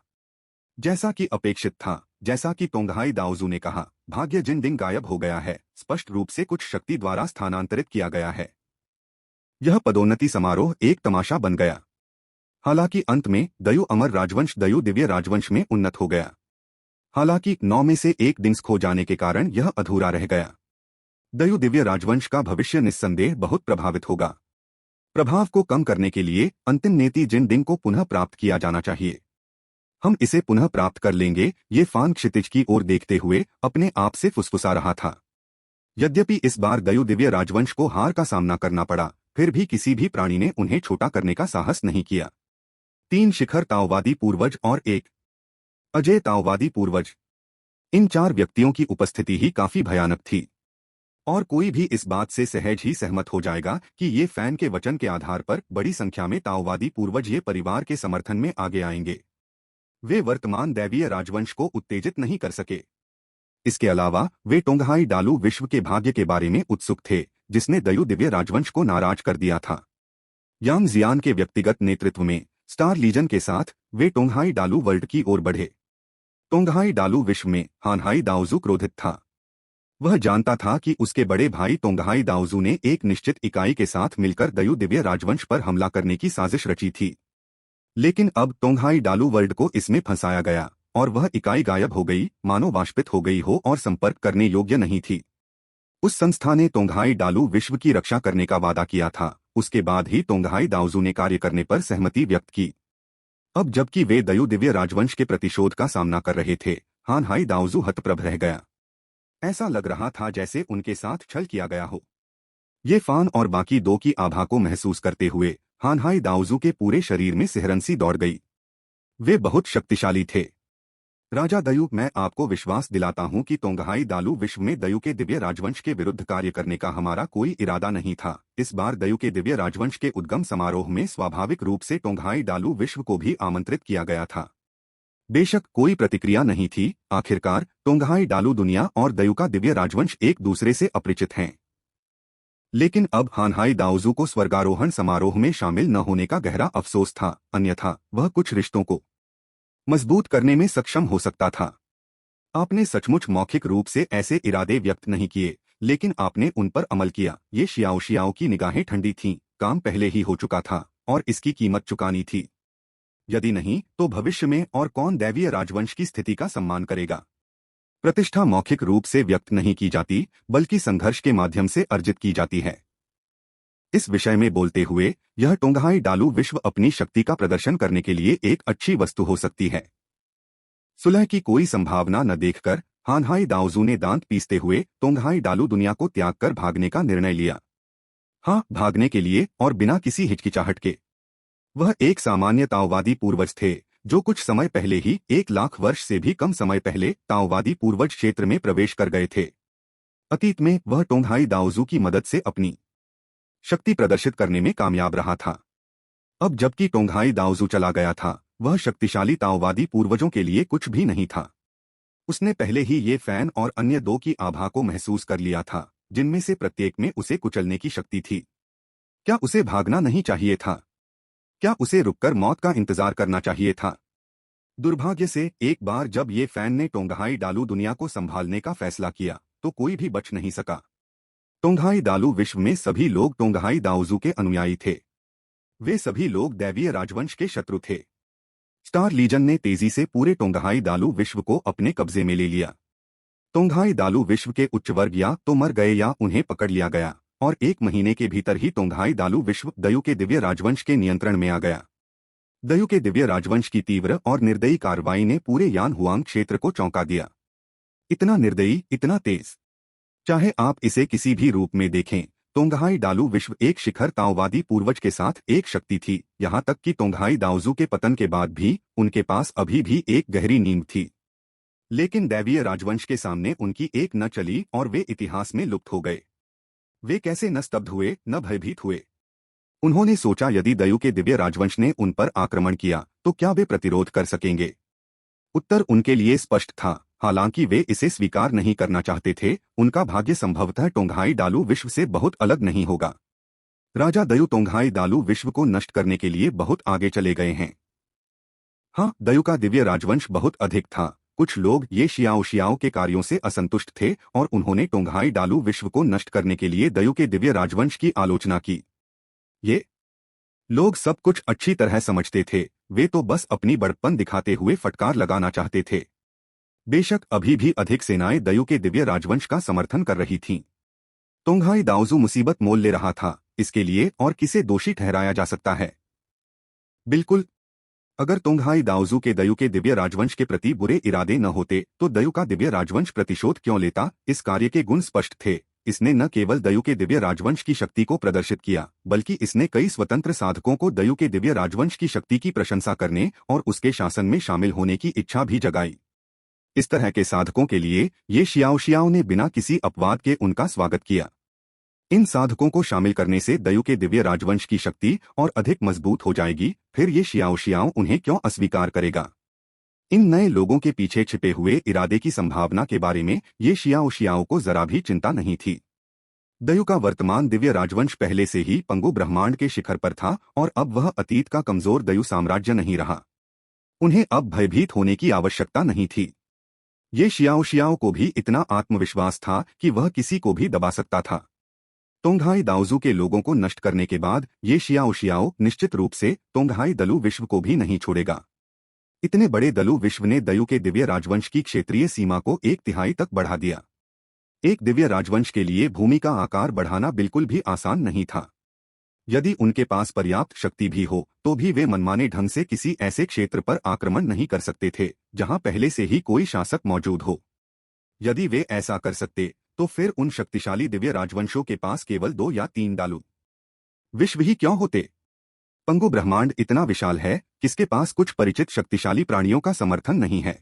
जैसा कि अपेक्षित था, जैसा कि तोंगहाई दाओजू ने कहा, भाग्य जिन दिन गायब हो गया है, स्पष्ट रूप से कुछ शक्ति द्वारा स्थानांतरित किया गया है। यह पदोन्नति समारोह एक तमाशा बन गया। हालांकि अंत में दयु अमर राजवंश दयु दिव्य राजवंश में उन्नत हो गया। हालांकि 9 में से एक दिन खो जाने के कारण यह अधूरा रह गया। दयु दिव्य राजवंश का भविष्य निस्संदेह बहुत प्रभावित होगा। प्रभाव को कम करने के लिए अंतिम नेति जिन दिन को पुनः प्राप्त किया जाना चाहिए। हम इसे पुनः प्राप्त कर लेंगे। ये फान क्षितिज की ओर देखते हुए अपने आप से फुसफुसा रहा था। यद्यपि इस बार दयु दिव्य राजवंश को हार का सामना करना पड़ा, फिर भी किसी भी प्राणी ने उन्हें छोटा करने का साहस नहीं किया। 3 शिखर ताओवादी पूर्वज और एक अजेय ताओवादी पूर्वज, इन 4 व्यक्तियों की उपस्थिति ही काफी भयानक थी। और कोई भी इस बात से सहज ही सहमत हो जाएगा कि ये फैन के वचन के आधार पर बड़ी संख्या में ताओवादी पूर्वज ये परिवार के समर्थन में आगे आएंगे। वे वर्तमान दैवीय राजवंश को उत्तेजित नहीं कर सके। इसके अलावा वे तोंगहाई डालू विश्व के भाग्य के बारे में उत्सुक थे, जिसने दयु दिव्य राजवंश को नाराज कर दिया था। यांग जियान के व्यक्तिगत नेतृत्व में स्टार लीजन के साथ वे तोंगहाई डालू वर्ल्ड की ओर बढ़े। तोंगहाई डालू विश्व में हानहाई दाओजू क्रोधित था। वह जानता था कि उसके बड़े भाई तोंगहाई दाओजू ने एक निश्चित इकाई के साथ मिलकर दयु दिव्य राजवंश पर हमला करने की साजिश रची थी। लेकिन अब तोंगहाई डालू वर्ल्ड को इसमें फंसाया गया और वह इकाई गायब हो गई, मानो वाष्पित हो गई हो और संपर्क करने योग्य नहीं थी। उस संस्था ने तोंगहाई डालू विश्व की रक्षा करने का वादा किया था। उसके बाद ही तोंगहाई दाओजू ने कार्य करने पर सहमति व्यक्त की। अब जबकि वे दयु दिव्य राजवंश के प्रतिशोध का सामना कर रहे थे, हानहाई दाओजू हतप्रभ रह गया। ऐसा लग रहा था जैसे उनके साथ छल किया गया हो। ये फान और बाकी 2 की आभा को महसूस करते हुए हानहाई दाओजू के पूरे शरीर में सिहरन-सी दौड़ गई। वे बहुत शक्तिशाली थे। राजा दयु, मैं आपको विश्वास दिलाता हूं कि तोंगहाई दालू विश्व में दयु के दिव्य राजवंश के विरुद्ध कार्य करने का हमारा कोई इरादा नहीं था। इस बार दयु के दिव्य राजवंश के उद्गम समारोह में स्वाभाविक रूप से तोंगहाई डालू विश्व को भी आमंत्रित किया गया था। बेशक कोई प्रतिक्रिया नहीं थी। आखिरकार तोंगहाई डालू दुनिया और दयु का दिव्य राजवंश एक दूसरे से अपरिचित हैं। लेकिन अब हानहाई दाओजू को स्वर्गारोहण समारोह में शामिल न होने का गहरा अफसोस था, अन्यथा वह कुछ रिश्तों को मजबूत करने में सक्षम हो सकता था। आपने सचमुच मौखिक रूप से ऐसे इरादे व्यक्त नहीं किए, लेकिन आपने उन पर अमल किया। ये शियाओ की निगाहें ठंडी थीं, काम पहले ही हो चुका था। और इसकी कीमत चुकानी थी। यदि नहीं तो भविष्य में और कौन दैवीय राजवंश की स्थिति का सम्मान करेगा। प्रतिष्ठा मौखिक रूप से व्यक्त नहीं की जाती, बल्कि संघर्ष के माध्यम से अर्जित की जाती है। इस विषय में बोलते हुए, यह टोंगहाई डालू विश्व अपनी शक्ति का प्रदर्शन करने के लिए एक अच्छी वस्तु हो सकती है। सुलह की कोई संभावना न देखकर हानहाई दाओजू ने दांत पीसते हुए टोंगहाई डालू दुनिया को त्याग कर भागने का निर्णय लिया। हाँ, भागने के लिए, और बिना किसी हिचकिचाहट के। वह एक सामान्य ताओवादी पूर्वज थे, जो कुछ समय पहले ही 1 लाख वर्ष से भी कम समय पहले ताओवादी पूर्वज क्षेत्र में प्रवेश कर गए थे। अतीत में वह टोंगहाई दाओजू की मदद से अपनी शक्ति प्रदर्शित करने में कामयाब रहा था। अब जबकि टोंगहाई दाओजू चला गया था, वह शक्तिशाली ताओवादी पूर्वजों के लिए कुछ भी नहीं था। उसने पहले ही ये फैन और अन्य 2 की आभा को महसूस कर लिया था, जिनमें से प्रत्येक में उसे कुचलने की शक्ति थी। क्या उसे भागना नहीं चाहिए था? क्या उसे रुककर मौत का इंतजार करना चाहिए था? दुर्भाग्य से एक बार जब ये फैन ने टोंगहाई डालू दुनिया को संभालने का फैसला किया, तो कोई भी बच नहीं सका। टोंगहाई डालू विश्व में सभी लोग टोंगहाई दाओजू के अनुयायी थे। वे सभी लोग दैवीय राजवंश के शत्रु थे। स्टार लीजन ने तेजी से पूरे टोंगहाई दालू विश्व को अपने कब्जे में ले लिया। टोंगहाई दालू विश्व के उच्च वर्ग या तो मर गए या उन्हें पकड़ लिया गया, और 1 महीने के भीतर ही टोंगहाई दालू विश्व दयु के दिव्य राजवंश के नियंत्रण में आ गया। दयु के दिव्य राजवंश की तीव्र और निर्दयी कार्रवाई ने पूरे यान हुआंग क्षेत्र को चौंका दिया। इतना निर्दयी, इतना तेज। चाहे आप इसे किसी भी रूप में देखें, टोंगहाई डालू विश्व एक शिखर ताओवादी पूर्वज के साथ एक शक्ति थी, यहाँ तक कि टोंगहाई दाओजू के पतन के बाद भी उनके पास अभी भी एक गहरी नींद थी। लेकिन दैवीय राजवंश के सामने उनकी एक न चली और वे इतिहास में लुप्त हो गए। वे कैसे न स्तब्ध हुए, न भयभीत हुए। उन्होंने सोचा, यदि दयु के दिव्य राजवंश ने उन पर आक्रमण किया तो क्या वे प्रतिरोध कर सकेंगे? उत्तर उनके लिए स्पष्ट था। हालांकि वे इसे स्वीकार नहीं करना चाहते थे, उनका भाग्य संभवतः टोंगहाई डालू विश्व से बहुत अलग नहीं होगा। राजा दयु टोंगहाई दालू विश्व को नष्ट करने के लिए बहुत आगे चले गए हैं। हाँ, दयु का दिव्य राजवंश बहुत अधिक था। कुछ लोग ये शियाओ के कार्यों से असंतुष्ट थे और उन्होंने टोंगहाई डालू विश्व को नष्ट करने के लिए दयु के दिव्य राजवंश की आलोचना की। ये लोग सब कुछ अच्छी तरह समझते थे, वे तो बस अपनी बड़प्पन दिखाते हुए फटकार लगाना चाहते थे। बेशक अभी भी अधिक सेनाएं दयु के दिव्य राजवंश का समर्थन कर रही थीं। टोंगहाई दाओजू मुसीबत मोल ले रहा था, इसके लिए और किसे दोषी ठहराया जा सकता है? बिल्कुल। अगर टोंगहाई दाओजू के दयु के दिव्य राजवंश के प्रति बुरे इरादे न होते तो दयु का दिव्य राजवंश प्रतिशोध क्यों लेता? इस कार्य के गुण स्पष्ट थे। इसने न केवल दयु के दिव्य राजवंश की शक्ति को प्रदर्शित किया, बल्कि इसने कई स्वतंत्र साधकों को दयु के दिव्य राजवंश की शक्ति की प्रशंसा करने और उसके शासन में शामिल होने की इच्छा भी जगाई। इस तरह के साधकों के लिए ये शियाओ ने बिना किसी अपवाद के उनका स्वागत किया। इन साधकों को शामिल करने से दयु के दिव्य राजवंश की शक्ति और अधिक मजबूत हो जाएगी, फिर ये शियाओ उन्हें क्यों अस्वीकार करेगा? इन नए लोगों के पीछे छिपे हुए इरादे की संभावना के बारे में ये शियाओ को जरा भी चिंता नहीं थी। दयु का वर्तमान दिव्य राजवंश पहले से ही पंगु ब्रह्मांड के शिखर पर था और अब वह अतीत का कमजोर दयु साम्राज्य नहीं रहा। उन्हें अब भयभीत होने की आवश्यकता नहीं थी। ये शियाओ को भी इतना आत्मविश्वास था कि वह किसी को भी दबा सकता था। टोंगहाई दाओजू के लोगों को नष्ट करने के बाद ये शियाओ निश्चित रूप से टोंगहाई दलू विश्व को भी नहीं छोड़ेगा। इतने बड़े दलू विश्व ने दयु के दिव्य राजवंश की क्षेत्रीय सीमा को 1/3 तक बढ़ा दिया। एक दिव्य राजवंश के लिए भूमि का आकार बढ़ाना बिल्कुल भी आसान नहीं था। यदि उनके पास पर्याप्त शक्ति भी हो तो भी वे मनमाने ढंग से किसी ऐसे क्षेत्र पर आक्रमण नहीं कर सकते थे जहां पहले से ही कोई शासक मौजूद हो। यदि वे ऐसा कर सकते तो फिर उन शक्तिशाली दिव्य राजवंशों के पास केवल 2 या 3 दालू विश्व ही क्यों होते? पंगु ब्रह्मांड इतना विशाल है, किसके पास कुछ परिचित शक्तिशाली प्राणियों का समर्थन नहीं है।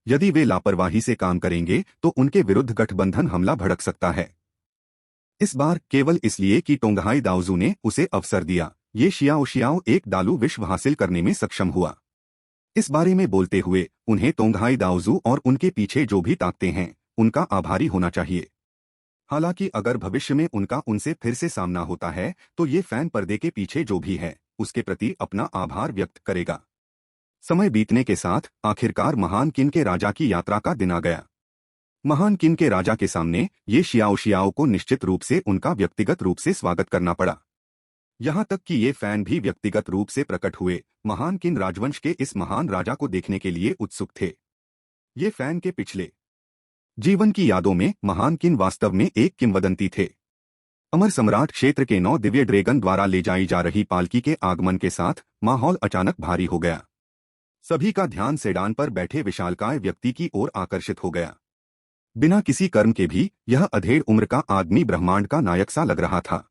यदि वे लापरवाही से काम करेंगे तो उनके विरुद्ध गठबंधन हमला भड़क सकता है। इस बार केवल इसलिए कि टोंगहाई दाओजू ने उसे अवसर दिया, ये शियाओ एक दालू विश्व हासिल करने में सक्षम हुआ। इस बारे में बोलते हुए उन्हें टोंगहाई दाओजू और उनके पीछे जो भी ताकते हैं उनका आभारी होना चाहिए। हालांकि अगर भविष्य में उनका उनसे फिर से सामना होता है तो ये फैन पर्दे के पीछे जो भी है उसके प्रति अपना आभार व्यक्त करेगा। समय बीतने के साथ आखिरकार महान किन के राजा की यात्रा का दिन आ गया। महान किन के राजा के सामने ये शियाओ को निश्चित रूप से उनका व्यक्तिगत रूप से स्वागत करना पड़ा। यहाँ तक कि ये फैन भी व्यक्तिगत रूप से प्रकट हुए महान किन राजवंश के इस महान राजा को देखने के लिए उत्सुक थे। ये फैन के पिछले जीवन की यादों में महान किन वास्तव में एक किंवदंती थे। अमर सम्राट क्षेत्र के 9 दिव्य ड्रैगन द्वारा ले जाई जा रही पालकी के आगमन के साथ माहौल अचानक भारी हो गया। सभी का ध्यान सेडान पर बैठे विशालकाय व्यक्ति की ओर आकर्षित हो गया। बिना किसी कर्म के भी यह अधेड़ उम्र का आदमी ब्रह्मांड का नायक सा लग रहा था।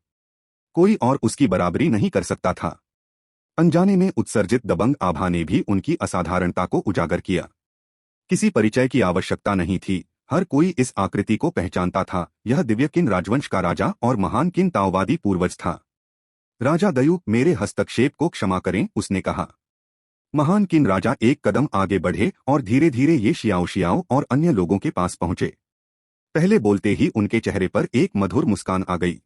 कोई और उसकी बराबरी नहीं कर सकता था। अनजाने में उत्सर्जित दबंग आभा ने भी उनकी असाधारणता को उजागर किया। किसी परिचय की आवश्यकता नहीं थी, हर कोई इस आकृति को पहचानता था। यह दिव्य किन राजवंश का राजा और महान किन ताओवादी पूर्वज था। राजा दयु, मेरे हस्तक्षेप को क्षमा करें, उसने कहा। महान किन राजा एक कदम आगे बढ़े और धीरे धीरे ये शियाओ शियाओ और अन्य लोगों के पास पहुंचे। पहले बोलते ही उनके चेहरे पर एक मधुर मुस्कान आ गई।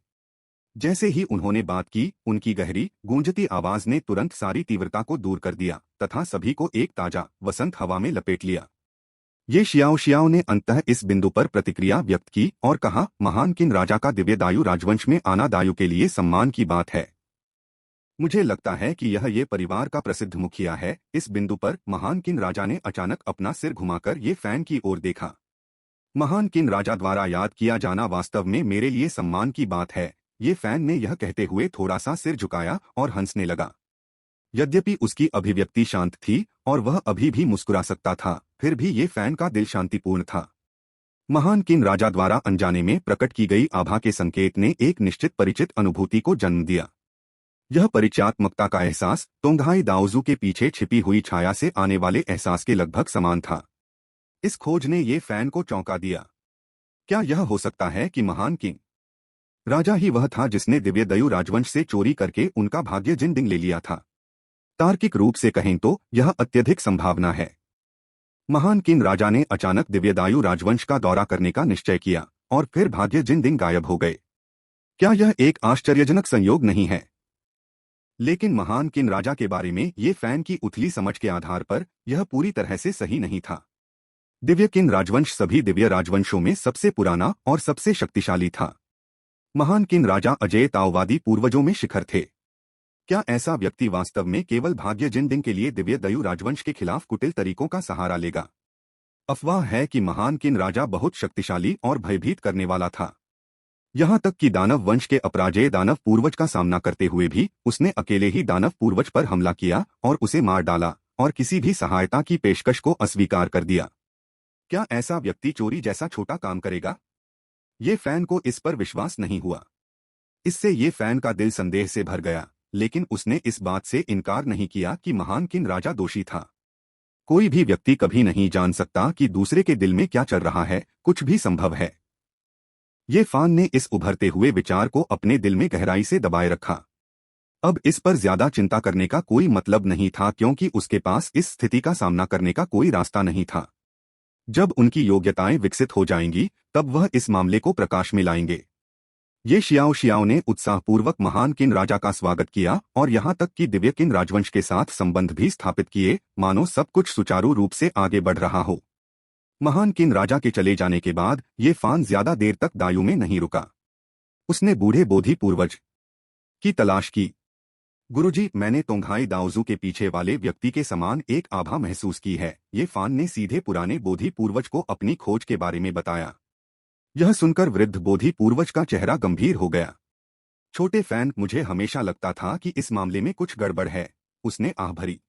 जैसे ही उन्होंने बात की, उनकी गहरी गूंजती आवाज ने तुरंत सारी तीव्रता को दूर कर दिया तथा सभी को एक ताजा वसंत हवा में लपेट लिया। ये शियाओ शियाओ ने अंततः इस बिंदु पर प्रतिक्रिया व्यक्त की और कहा, महान किन राजा का दिव्य दायु राजवंश में आना दायु के लिए सम्मान की बात है। मुझे लगता है कि यह ये परिवार का प्रसिद्ध मुखिया है। इस बिंदु पर महान किन राजा ने अचानक अपना सिर घुमाकर ये फैन की ओर देखा। महान किन राजा द्वारा याद किया जाना वास्तव में मेरे लिए सम्मान की बात है। ये फैन ने यह कहते हुए थोड़ा सा सिर झुकाया और हंसने लगा। यद्यपि उसकी अभिव्यक्ति शांत थी और वह अभी भी मुस्कुरा सकता था, फिर भी ये फैन का दिल शांतिपूर्ण था। महान किन राजा द्वारा अनजाने में प्रकट की गई आभा के संकेत ने एक निश्चित परिचित अनुभूति को जन्म दिया। यह परिचयात्मकता का एहसास तोंगहाई दाओजू के पीछे छिपी हुई छाया से आने वाले एहसास के लगभग समान था। इस खोज ने ये फैन को चौंका दिया। क्या यह हो सकता है कि महान किंग राजा ही वह था जिसने दिव्य दयु राजवंश से चोरी करके उनका भाग्य जिंदिंग ले लिया था? तार्किक रूप से कहें तो यह अत्यधिक संभावना है। महान किन राजा ने अचानक दिव्यदायु राजवंश का दौरा करने का निश्चय किया और फिर भाग्य जिंदिंग गायब हो गए। क्या यह एक आश्चर्यजनक संयोग नहीं है? लेकिन महान किन राजा के बारे में ये फैन की उथली समझ के आधार पर यह पूरी तरह से सही नहीं था। दिव्य किन राजवंश सभी दिव्य राजवंशों में सबसे पुराना और सबसे शक्तिशाली था। महान किन राजा अजय ताओवादी पूर्वजों में शिखर थे। क्या ऐसा व्यक्ति वास्तव में केवल भाग्य जिंदिंग के लिए दिव्य दयु राजवंश के खिलाफ कुटिल तरीकों का सहारा लेगा? अफवाह है कि महान किन राजा बहुत शक्तिशाली और भयभीत करने वाला था। यहाँ तक कि दानव वंश के अपराजेय दानव पूर्वज का सामना करते हुए भी उसने अकेले ही दानव पूर्वज पर हमला किया और उसे मार डाला और किसी भी सहायता की पेशकश को अस्वीकार कर दिया। क्या ऐसा व्यक्ति चोरी जैसा छोटा काम करेगा? ये फैन को इस पर विश्वास नहीं हुआ। इससे ये फैन का दिल संदेह से भर गया, लेकिन उसने इस बात से इनकार नहीं किया कि महान किन राजा दोषी था। कोई भी व्यक्ति कभी नहीं जान सकता कि दूसरे के दिल में क्या चल रहा है, कुछ भी संभव है। ये फैन ने इस उभरते हुए विचार को अपने दिल में गहराई से दबाए रखा। अब इस पर ज्यादा चिंता करने का कोई मतलब नहीं था, क्योंकि उसके पास इस स्थिति का सामना करने का कोई रास्ता नहीं था। जब उनकी योग्यताएं विकसित हो जाएंगी, तब वह इस मामले को प्रकाश में लाएंगे। ये शियाओ शियाओ ने उत्साहपूर्वक महान किन राजा का स्वागत किया और यहाँ तक कि दिव्य किन राजवंश के साथ संबंध भी स्थापित किए, मानो सब कुछ सुचारू रूप से आगे बढ़ रहा हो। महान किन राजा के चले जाने के बाद ये फैन ज्यादा देर तक दायु में नहीं रुका। उसने बूढ़े बोधि पूर्वज की तलाश की। गुरुजी, मैंने तोंगहाई दाओजू के पीछे वाले व्यक्ति के समान एक आभा महसूस की है। ये फैन ने सीधे पुराने बोधि पूर्वज को अपनी खोज के बारे में बताया। यह सुनकर वृद्ध बोधि पूर्वज का चेहरा गंभीर हो गया। छोटे फैन, मुझे हमेशा लगता था कि इस मामले में कुछ गड़बड़ है, उसने आह भरी।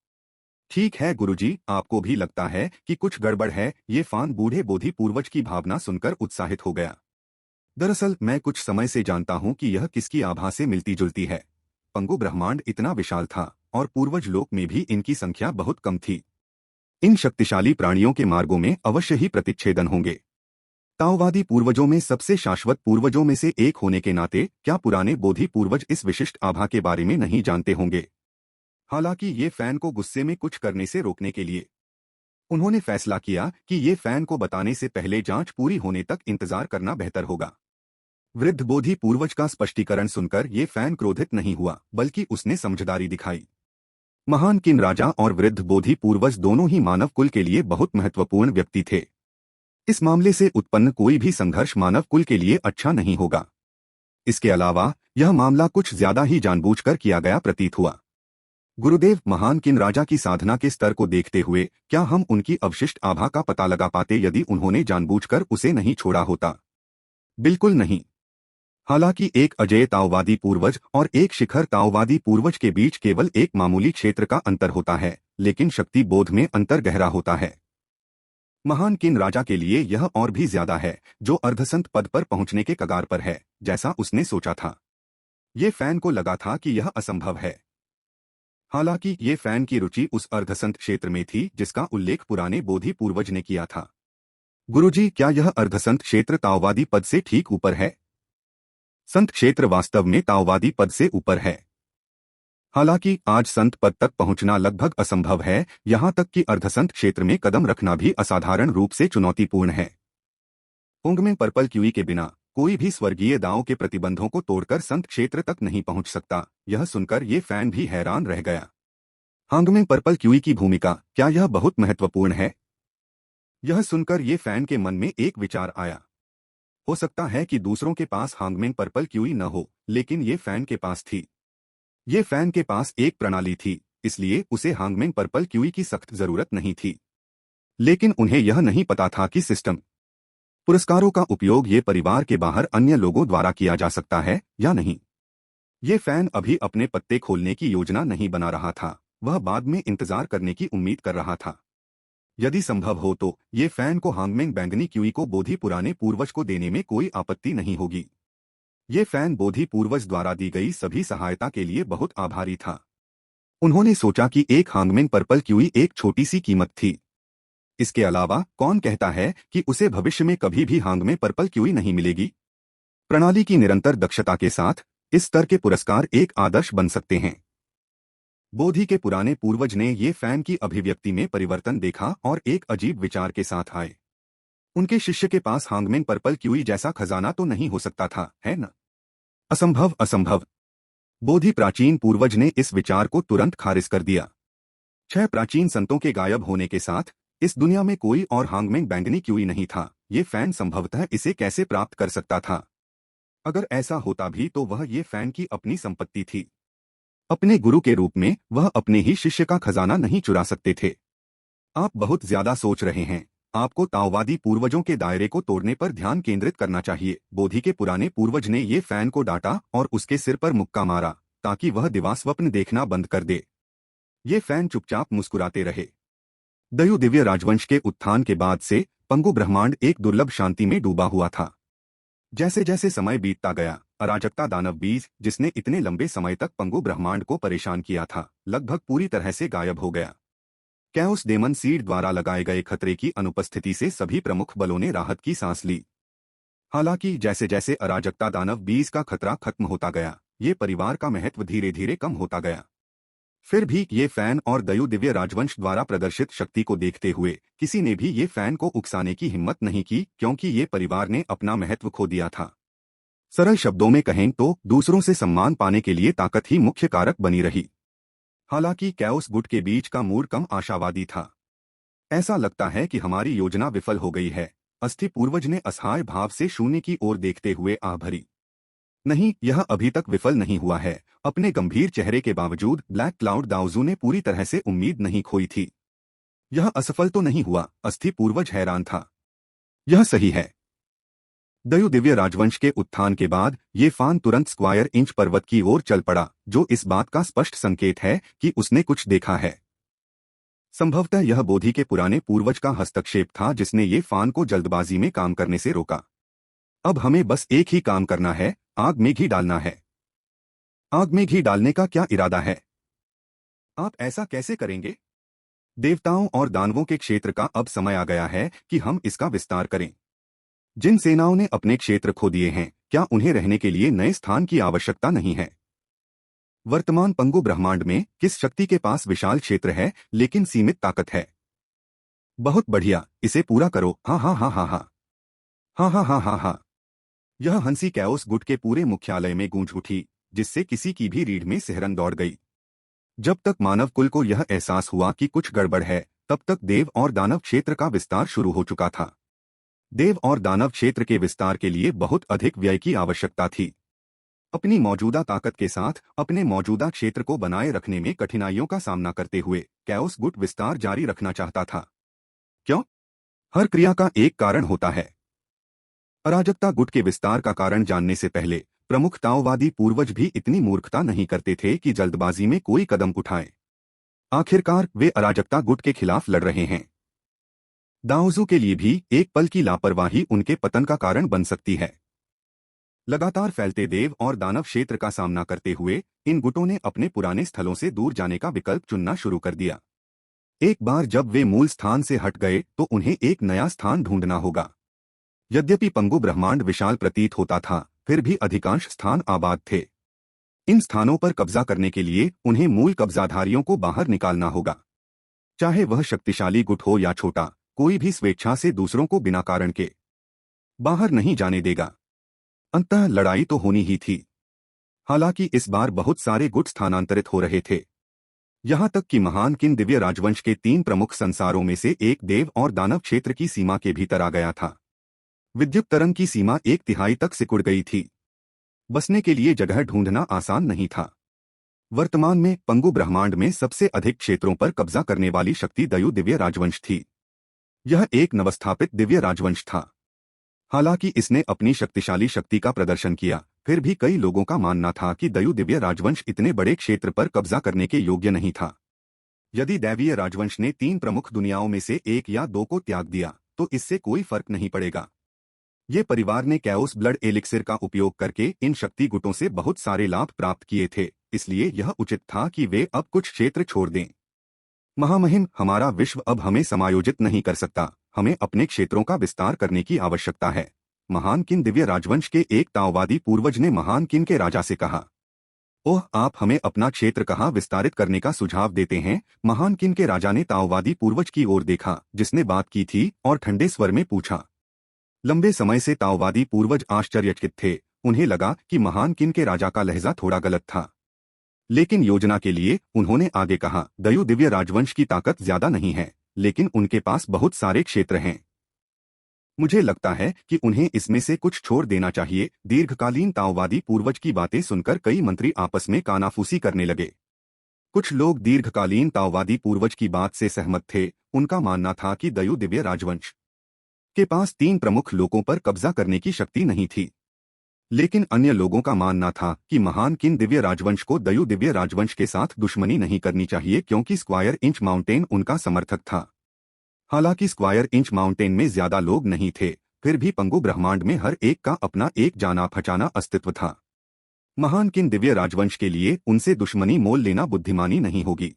ठीक है गुरुजी, आपको भी लगता है कि कुछ गड़बड़ है? ये फैन बूढ़े बोधि पूर्वज की भावना सुनकर उत्साहित हो गया। दरअसल मैं कुछ समय से जानता हूं कि यह किसकी आभा से मिलती जुलती है। पंगु ब्रह्मांड इतना विशाल था और पूर्वज लोक में भी इनकी संख्या बहुत कम थी। इन शक्तिशाली प्राणियों के मार्गों में अवश्य ही प्रतिच्छेदन होंगे। ताओवादी पूर्वजों में सबसे शाश्वत पूर्वजों में से एक होने के नाते क्या पुराने बोधि पूर्वज इस विशिष्ट आभा के बारे में नहीं जानते होंगे? हालांकि ये फैन को गुस्से में कुछ करने से रोकने के लिए उन्होंने फैसला किया कि ये फैन को बताने से पहले जांच पूरी होने तक इंतजार करना बेहतर होगा। वृद्ध बोधि पूर्वज का स्पष्टीकरण सुनकर ये फैन क्रोधित नहीं हुआ, बल्कि उसने समझदारी दिखाई। महान किन राजा और वृद्ध बोधि पूर्वज दोनों ही मानव कुल के लिए बहुत महत्वपूर्ण व्यक्ति थे। इस मामले से उत्पन्न कोई भी संघर्ष मानव कुल के लिए अच्छा नहीं होगा। इसके अलावा यह मामला कुछ ज्यादा ही जानबूझकर किया गया प्रतीत हुआ। गुरुदेव, महान किन राजा की साधना के स्तर को देखते हुए क्या हम उनकी अवशिष्ट आभा का पता लगा पाते यदि उन्होंने जानबूझकर उसे नहीं छोड़ा होता? बिल्कुल नहीं। हालांकि एक अजेय ताओवादी पूर्वज और एक शिखर ताओवादी पूर्वज के बीच केवल एक मामूली क्षेत्र का अंतर होता है, लेकिन शक्ति बोध में अंतर गहरा होता है। महान किन राजा के लिए यह और भी ज्यादा है, जो अर्धसंत पद पर पहुंचने के कगार पर है, जैसा उसने सोचा था। ये फैन को लगा था कि यह असंभव है। हालांकि ये फैन की रुचि उस अर्धसंत क्षेत्र में थी जिसका उल्लेख पुराने बोधि पूर्वज ने किया था। गुरुजी, क्या यह अर्धसंत क्षेत्र ताओवादी पद से ठीक ऊपर है? संत क्षेत्र वास्तव में ताओवादी पद से ऊपर है। हालांकि आज संत पद तक पहुंचना लगभग असंभव है, यहां तक कि अर्धसंत क्षेत्र में कदम रखना भी असाधारण रूप से चुनौतीपूर्ण है। होंग में पर्पल क्यूई के बिना कोई भी स्वर्गीय दांव के प्रतिबंधों को तोड़कर संत क्षेत्र तक नहीं पहुंच सकता। यह सुनकर ये फैन भी हैरान रह गया। हांग में पर्पल क्यूई की भूमिका, क्या यह बहुत महत्वपूर्ण है? यह सुनकर ये फैन के मन में एक विचार आया। हो सकता है कि दूसरों के पास हांगमेंग पर्पल क्यूई न हो, लेकिन ये फैन के पास थी। ये फैन के पास एक प्रणाली थी, इसलिए उसे हांगमेंग पर्पल क्यूई की सख्त जरूरत नहीं थी। लेकिन उन्हें यह नहीं पता था कि सिस्टम पुरस्कारों का उपयोग ये परिवार के बाहर अन्य लोगों द्वारा किया जा सकता है या नहीं। ये फैन अभी अपने पत्ते खोलने की योजना नहीं बना रहा था, वह बाद में इंतजार करने की उम्मीद कर रहा था। यदि संभव हो तो ये फैन को हांगमेंग बैंगनी क्यूई को बोधि पुराने पूर्वज को देने में कोई आपत्ति नहीं होगी। ये फैन बोधि पूर्वज द्वारा दी गई सभी सहायता के लिए बहुत आभारी था। उन्होंने सोचा कि एक हांगमेंग पर्पल क्यूई एक छोटी सी कीमत थी। इसके अलावा कौन कहता है कि उसे भविष्य में कभी भी हांगमेंग पर्पल क्यूई नहीं मिलेगी? प्रणाली की निरंतर दक्षता के साथ इस स्तर के पुरस्कार एक आदर्श बन सकते हैं। बोधि के पुराने पूर्वज ने ये फैन की अभिव्यक्ति में परिवर्तन देखा और एक अजीब विचार के साथ आए। उनके शिष्य के पास हांगमेंग पर्पल क्यूई जैसा खजाना तो नहीं हो सकता था, है न? असंभव, असंभव। बोधि प्राचीन पूर्वज ने इस विचार को तुरंत खारिज कर दिया। 6 प्राचीन संतों के गायब होने के साथ इस दुनिया में कोई और हांगमेंग बैंगनी क्यूई नहीं था। ये फैन संभवतः इसे कैसे प्राप्त कर सकता था? अगर ऐसा होता भी तो वह ये फैन की अपनी संपत्ति थी। अपने गुरु के रूप में वह अपने ही शिष्य का खजाना नहीं चुरा सकते थे। आप बहुत ज्यादा सोच रहे हैं। आपको ताओवादी पूर्वजों के दायरे को तोड़ने पर ध्यान केंद्रित करना चाहिए। बोधि के पुराने पूर्वज ने ये फैन को डांटा और उसके सिर पर मुक्का मारा ताकि वह दिवास्वप्न देखना बंद कर दे। ये फैन चुपचाप मुस्कुराते रहे। दयु दिव्य राजवंश के उत्थान के बाद से पंगु ब्रह्मांड एक दुर्लभ शांति में डूबा हुआ था। जैसे जैसे समय बीतता गया, अराजकता दानव बीज, जिसने इतने लंबे समय तक पंगु ब्रह्मांड को परेशान किया था, लगभग पूरी तरह से गायब हो गया। कैओस डेमन सीड द्वारा लगाए गए खतरे की अनुपस्थिति से सभी प्रमुख बलों ने राहत की सांस ली। हालांकि जैसे जैसे अराजकता दानव बीज का खतरा खत्म होता गया, ये परिवार का महत्व धीरे धीरे कम होता गया। फिर भी ये फैन और दयु दिव्य राजवंश द्वारा प्रदर्शित शक्ति को देखते हुए किसी ने भी ये फैन को उकसाने की हिम्मत नहीं की, क्योंकि ये परिवार ने अपना महत्व खो दिया था। सरल शब्दों में कहें तो दूसरों से सम्मान पाने के लिए ताकत ही मुख्य कारक बनी रही। हालांकि कैओस गुट के बीच का मूड कम आशावादी था। ऐसा लगता है कि हमारी योजना विफल हो गई है, अस्थि पूर्वज ने असहाय भाव से शून्य की ओर देखते हुए आह भरी। नहीं, यह अभी तक विफल नहीं हुआ है। अपने गंभीर चेहरे के बावजूद ब्लैक क्लाउड दाओजू ने पूरी तरह से उम्मीद नहीं खोई थी। यह असफल तो नहीं हुआ, अस्थि पूर्वज हैरान था। यह सही है। दयु दिव्य राजवंश के उत्थान के बाद ये फान तुरंत स्क्वायर इंच पर्वत की ओर चल पड़ा, जो इस बात का स्पष्ट संकेत है कि उसने कुछ देखा है। संभवतः यह बोधि के पुराने पूर्वज का हस्तक्षेप था जिसने ये फान को जल्दबाजी में काम करने से रोका। अब हमें बस एक ही काम करना है, आग में घी डालना है। आग में घी डालने का क्या इरादा है? आप ऐसा कैसे करेंगे? देवताओं और दानवों के क्षेत्र का अब समय आ गया है कि हम इसका विस्तार करें। जिन सेनाओं ने अपने क्षेत्र खो दिए हैं, क्या उन्हें रहने के लिए नए स्थान की आवश्यकता नहीं है? वर्तमान पंगु ब्रह्मांड में किस शक्ति के पास विशाल क्षेत्र है लेकिन सीमित ताकत है? बहुत बढ़िया, इसे पूरा करो। हाँ हाँ हाँ हाँ हाँ हाँ हाँ हाँ हाँ हाँ। यह हंसी कैओस गुट के पूरे मुख्यालय में गूंज उठी, जिससे किसी की भी रीढ़ में सिहरन दौड़ गई। जब तक मानव कुल को यह एहसास हुआ कि कुछ गड़बड़ है, तब तक देव और दानव क्षेत्र का विस्तार शुरू हो चुका था। देव और दानव क्षेत्र के विस्तार के लिए बहुत अधिक व्यय की आवश्यकता थी। अपनी मौजूदा ताकत के साथ अपने मौजूदा क्षेत्र को बनाए रखने में कठिनाइयों का सामना करते हुए कैओस गुट विस्तार जारी रखना चाहता था। क्यों? हर क्रिया का एक कारण होता है। अराजकता गुट के विस्तार का कारण जानने से पहले प्रमुख ताओवादी पूर्वज भी इतनी मूर्खता नहीं करते थे कि जल्दबाजी में कोई कदम उठाएं। आखिरकार वे अराजकता गुट के खिलाफ लड़ रहे हैं। दाओजू के लिए भी एक पल की लापरवाही उनके पतन का कारण बन सकती है। लगातार फैलते देव और दानव क्षेत्र का सामना करते हुए इन गुटों ने अपने पुराने स्थलों से दूर जाने का विकल्प चुनना शुरू कर दिया। एक बार जब वे मूल स्थान से हट गए तो उन्हें एक नया स्थान ढूंढना होगा। यद्यपि पंगु ब्रह्मांड विशाल प्रतीत होता था, फिर भी अधिकांश स्थान आबाद थे। इन स्थानों पर कब्जा करने के लिए उन्हें मूल कब्जाधारियों को बाहर निकालना होगा। चाहे वह शक्तिशाली गुट हो या छोटा, कोई भी स्वेच्छा से दूसरों को बिना कारण के बाहर नहीं जाने देगा। अंततः लड़ाई तो होनी ही थी। हालांकि इस बार बहुत सारे गुट स्थानांतरित हो रहे थे। यहां तक कि महान किन दिव्य राजवंश के 3 प्रमुख संसारों में से एक देव और दानव क्षेत्र की सीमा के भीतर आ गया था। विद्युत तरंग की सीमा 1/3 तक सिकुड़ गई थी। बसने के लिए जगह ढूंढना आसान नहीं था। वर्तमान में पंगु ब्रह्मांड में सबसे अधिक क्षेत्रों पर कब्जा करने वाली शक्ति दयु दिव्य राजवंश थी। यह एक नवस्थापित दिव्य राजवंश था। हालांकि इसने अपनी शक्तिशाली शक्ति का प्रदर्शन किया, फिर भी कई लोगों का मानना था कि दयु दिव्य राजवंश इतने बड़े क्षेत्र पर कब्जा करने के योग्य नहीं था। यदि दैवीय राजवंश ने 3 प्रमुख दुनियाओं में से 1 या 2 को त्याग दिया तो इससे कोई फर्क नहीं पड़ेगा। ये परिवार ने कैओस ब्लड एलिक्सिर का उपयोग करके इन शक्ति गुटों से बहुत सारे लाभ प्राप्त किए थे, इसलिए यह उचित था कि वे अब कुछ क्षेत्र छोड़ दें। महामहिम, हमारा विश्व अब हमें समायोजित नहीं कर सकता। हमें अपने क्षेत्रों का विस्तार करने की आवश्यकता है। महान किन दिव्य राजवंश के एक ताओवादी पूर्वज ने महान किन के राजा से कहा। ओह, आप हमें अपना क्षेत्र कहाँ विस्तारित करने का सुझाव देते हैं? महान किन के राजा ने ताओवादी पूर्वज की ओर देखा जिसने बात की थी और ठंडे स्वर में पूछा। लंबे समय से ताओवादी पूर्वज आश्चर्यचकित थे। उन्हें लगा कि महान किन के राजा का लहजा थोड़ा गलत था। लेकिन योजना के लिए उन्होंने आगे कहा, दयु दिव्य राजवंश की ताकत ज्यादा नहीं है, लेकिन उनके पास बहुत सारे क्षेत्र हैं। मुझे लगता है कि उन्हें इसमें से कुछ छोड़ देना चाहिए। दीर्घकालीन ताओवादी पूर्वज की बातें सुनकर कई मंत्री आपस में कानाफूसी करने लगे। कुछ लोग दीर्घकालीन ताओवादी पूर्वज की बात से सहमत थे। उनका मानना था कि दयु दिव्य राजवंश के पास 3 प्रमुख लोगों पर कब्जा करने की शक्ति नहीं थी। लेकिन अन्य लोगों का मानना था कि महान किन दिव्य राजवंश को दयु दिव्य राजवंश के साथ दुश्मनी नहीं करनी चाहिए, क्योंकि स्क्वायर इंच माउंटेन उनका समर्थक था। हालांकि स्क्वायर इंच माउंटेन में ज्यादा लोग नहीं थे, फिर भी पंगु ब्रह्मांड में हर एक का अपना एक जाना पहचाना अस्तित्व था। महान किन दिव्य राजवंश के लिए उनसे दुश्मनी मोल लेना बुद्धिमानी नहीं होगी।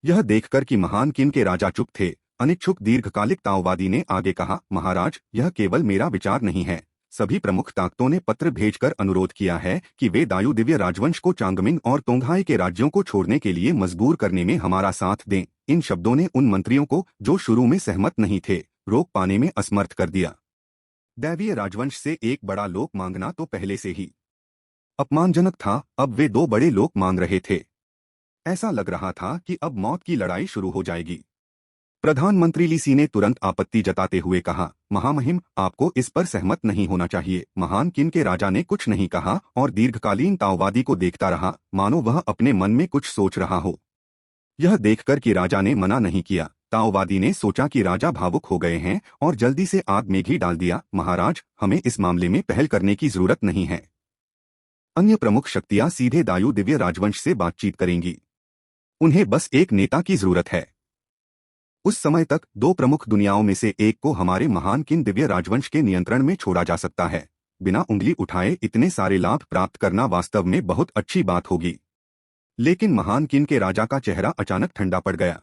यह देखकर कि महान किन के राजा चुप थे, अनिच्छुक दीर्घकालिक ताओवादी ने आगे कहा, महाराज, यह केवल मेरा विचार नहीं है। सभी प्रमुख ताकतों ने पत्र भेजकर अनुरोध किया है कि वे दायु दिव्य राजवंश को चांगमिन और तोंगहाई के राज्यों को छोड़ने के लिए मजबूर करने में हमारा साथ दें। इन शब्दों ने उन मंत्रियों को, जो शुरू में सहमत नहीं थे, रोक पाने में असमर्थ कर दिया। दैवीय राजवंश से एक बड़ा लोक मांगना तो पहले से ही अपमानजनक था, अब वे 2 बड़े लोक मांग रहे थे। ऐसा लग रहा था कि अब मौत की लड़ाई शुरू हो जाएगी। प्रधानमंत्री लीसी ने तुरंत आपत्ति जताते हुए कहा, महामहिम, आपको इस पर सहमत नहीं होना चाहिए। महान किन के राजा ने कुछ नहीं कहा और दीर्घकालीन ताओवादी को देखता रहा, मानो वह अपने मन में कुछ सोच रहा हो। यह देखकर कि राजा ने मना नहीं किया, ताओवादी ने सोचा कि राजा भावुक हो गए हैं और जल्दी से आग में घी डाल दिया। महाराज, हमें इस मामले में पहल करने की जरूरत नहीं है। अन्य प्रमुख शक्तियां सीधे दायु दिव्य राजवंश से बातचीत करेंगी। उन्हें बस एक नेता की जरूरत है। उस समय तक 2 प्रमुख दुनियाओं में से एक को हमारे महान किन दिव्य राजवंश के नियंत्रण में छोड़ा जा सकता है। बिना उंगली उठाए इतने सारे लाभ प्राप्त करना वास्तव में बहुत अच्छी बात होगी। लेकिन महान किन के राजा का चेहरा अचानक ठंडा पड़ गया।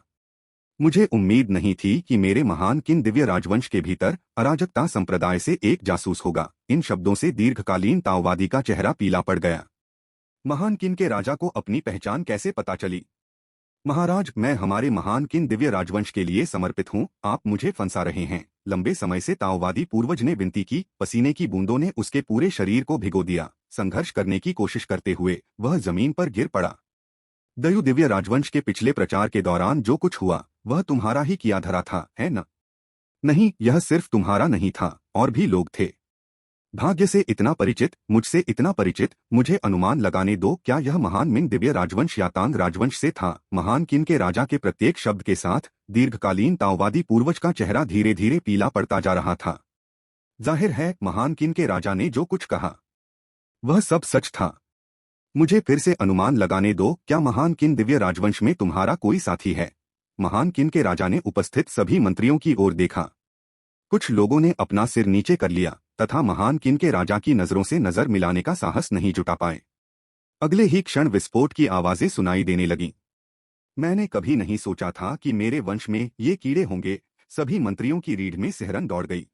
मुझे उम्मीद नहीं थी कि मेरे महान किन दिव्य राजवंश के भीतर अराजकता संप्रदाय से एक जासूस होगा। इन शब्दों से दीर्घकालीन ताओवादी का चेहरा पीला पड़ गया। महान किन के राजा को अपनी पहचान कैसे पता चली? महाराज, मैं हमारे महान किन दिव्य राजवंश के लिए समर्पित हूँ। आप मुझे फंसा रहे हैं। लंबे समय से ताओवादी पूर्वज ने विनती की। पसीने की बूंदों ने उसके पूरे शरीर को भिगो दिया। संघर्ष करने की कोशिश करते हुए वह जमीन पर गिर पड़ा। दयु दिव्य राजवंश के पिछले प्रचार के दौरान जो कुछ हुआ वह तुम्हारा ही किया धरा था, है न? नहीं, यह सिर्फ तुम्हारा नहीं था, और भी लोग थे। भाग्य से इतना परिचित, मुझसे इतना परिचित, मुझे अनुमान लगाने दो, क्या यह महान मिंग दिव्य राजवंश या तांग राजवंश से था? महान किन के राजा के प्रत्येक शब्द के साथ दीर्घकालीन ताओवादी पूर्वज का चेहरा धीरे धीरे पीला पड़ता जा रहा था। जाहिर है महान किन के राजा ने जो कुछ कहा वह सब सच था। मुझे फिर से अनुमान लगाने दो, क्या महान किन दिव्य राजवंश में तुम्हारा कोई साथी है? महान किन के राजा ने उपस्थित सभी मंत्रियों की ओर देखा। कुछ लोगों ने अपना सिर नीचे कर लिया तथा महान किन के राजा की नजरों से नजर मिलाने का साहस नहीं जुटा पाए। अगले ही क्षण विस्फोट की आवाजें सुनाई देने लगीं। मैंने कभी नहीं सोचा था कि मेरे वंश में ये कीड़े होंगे। सभी मंत्रियों की रीढ़ में सिहरन दौड़ गई।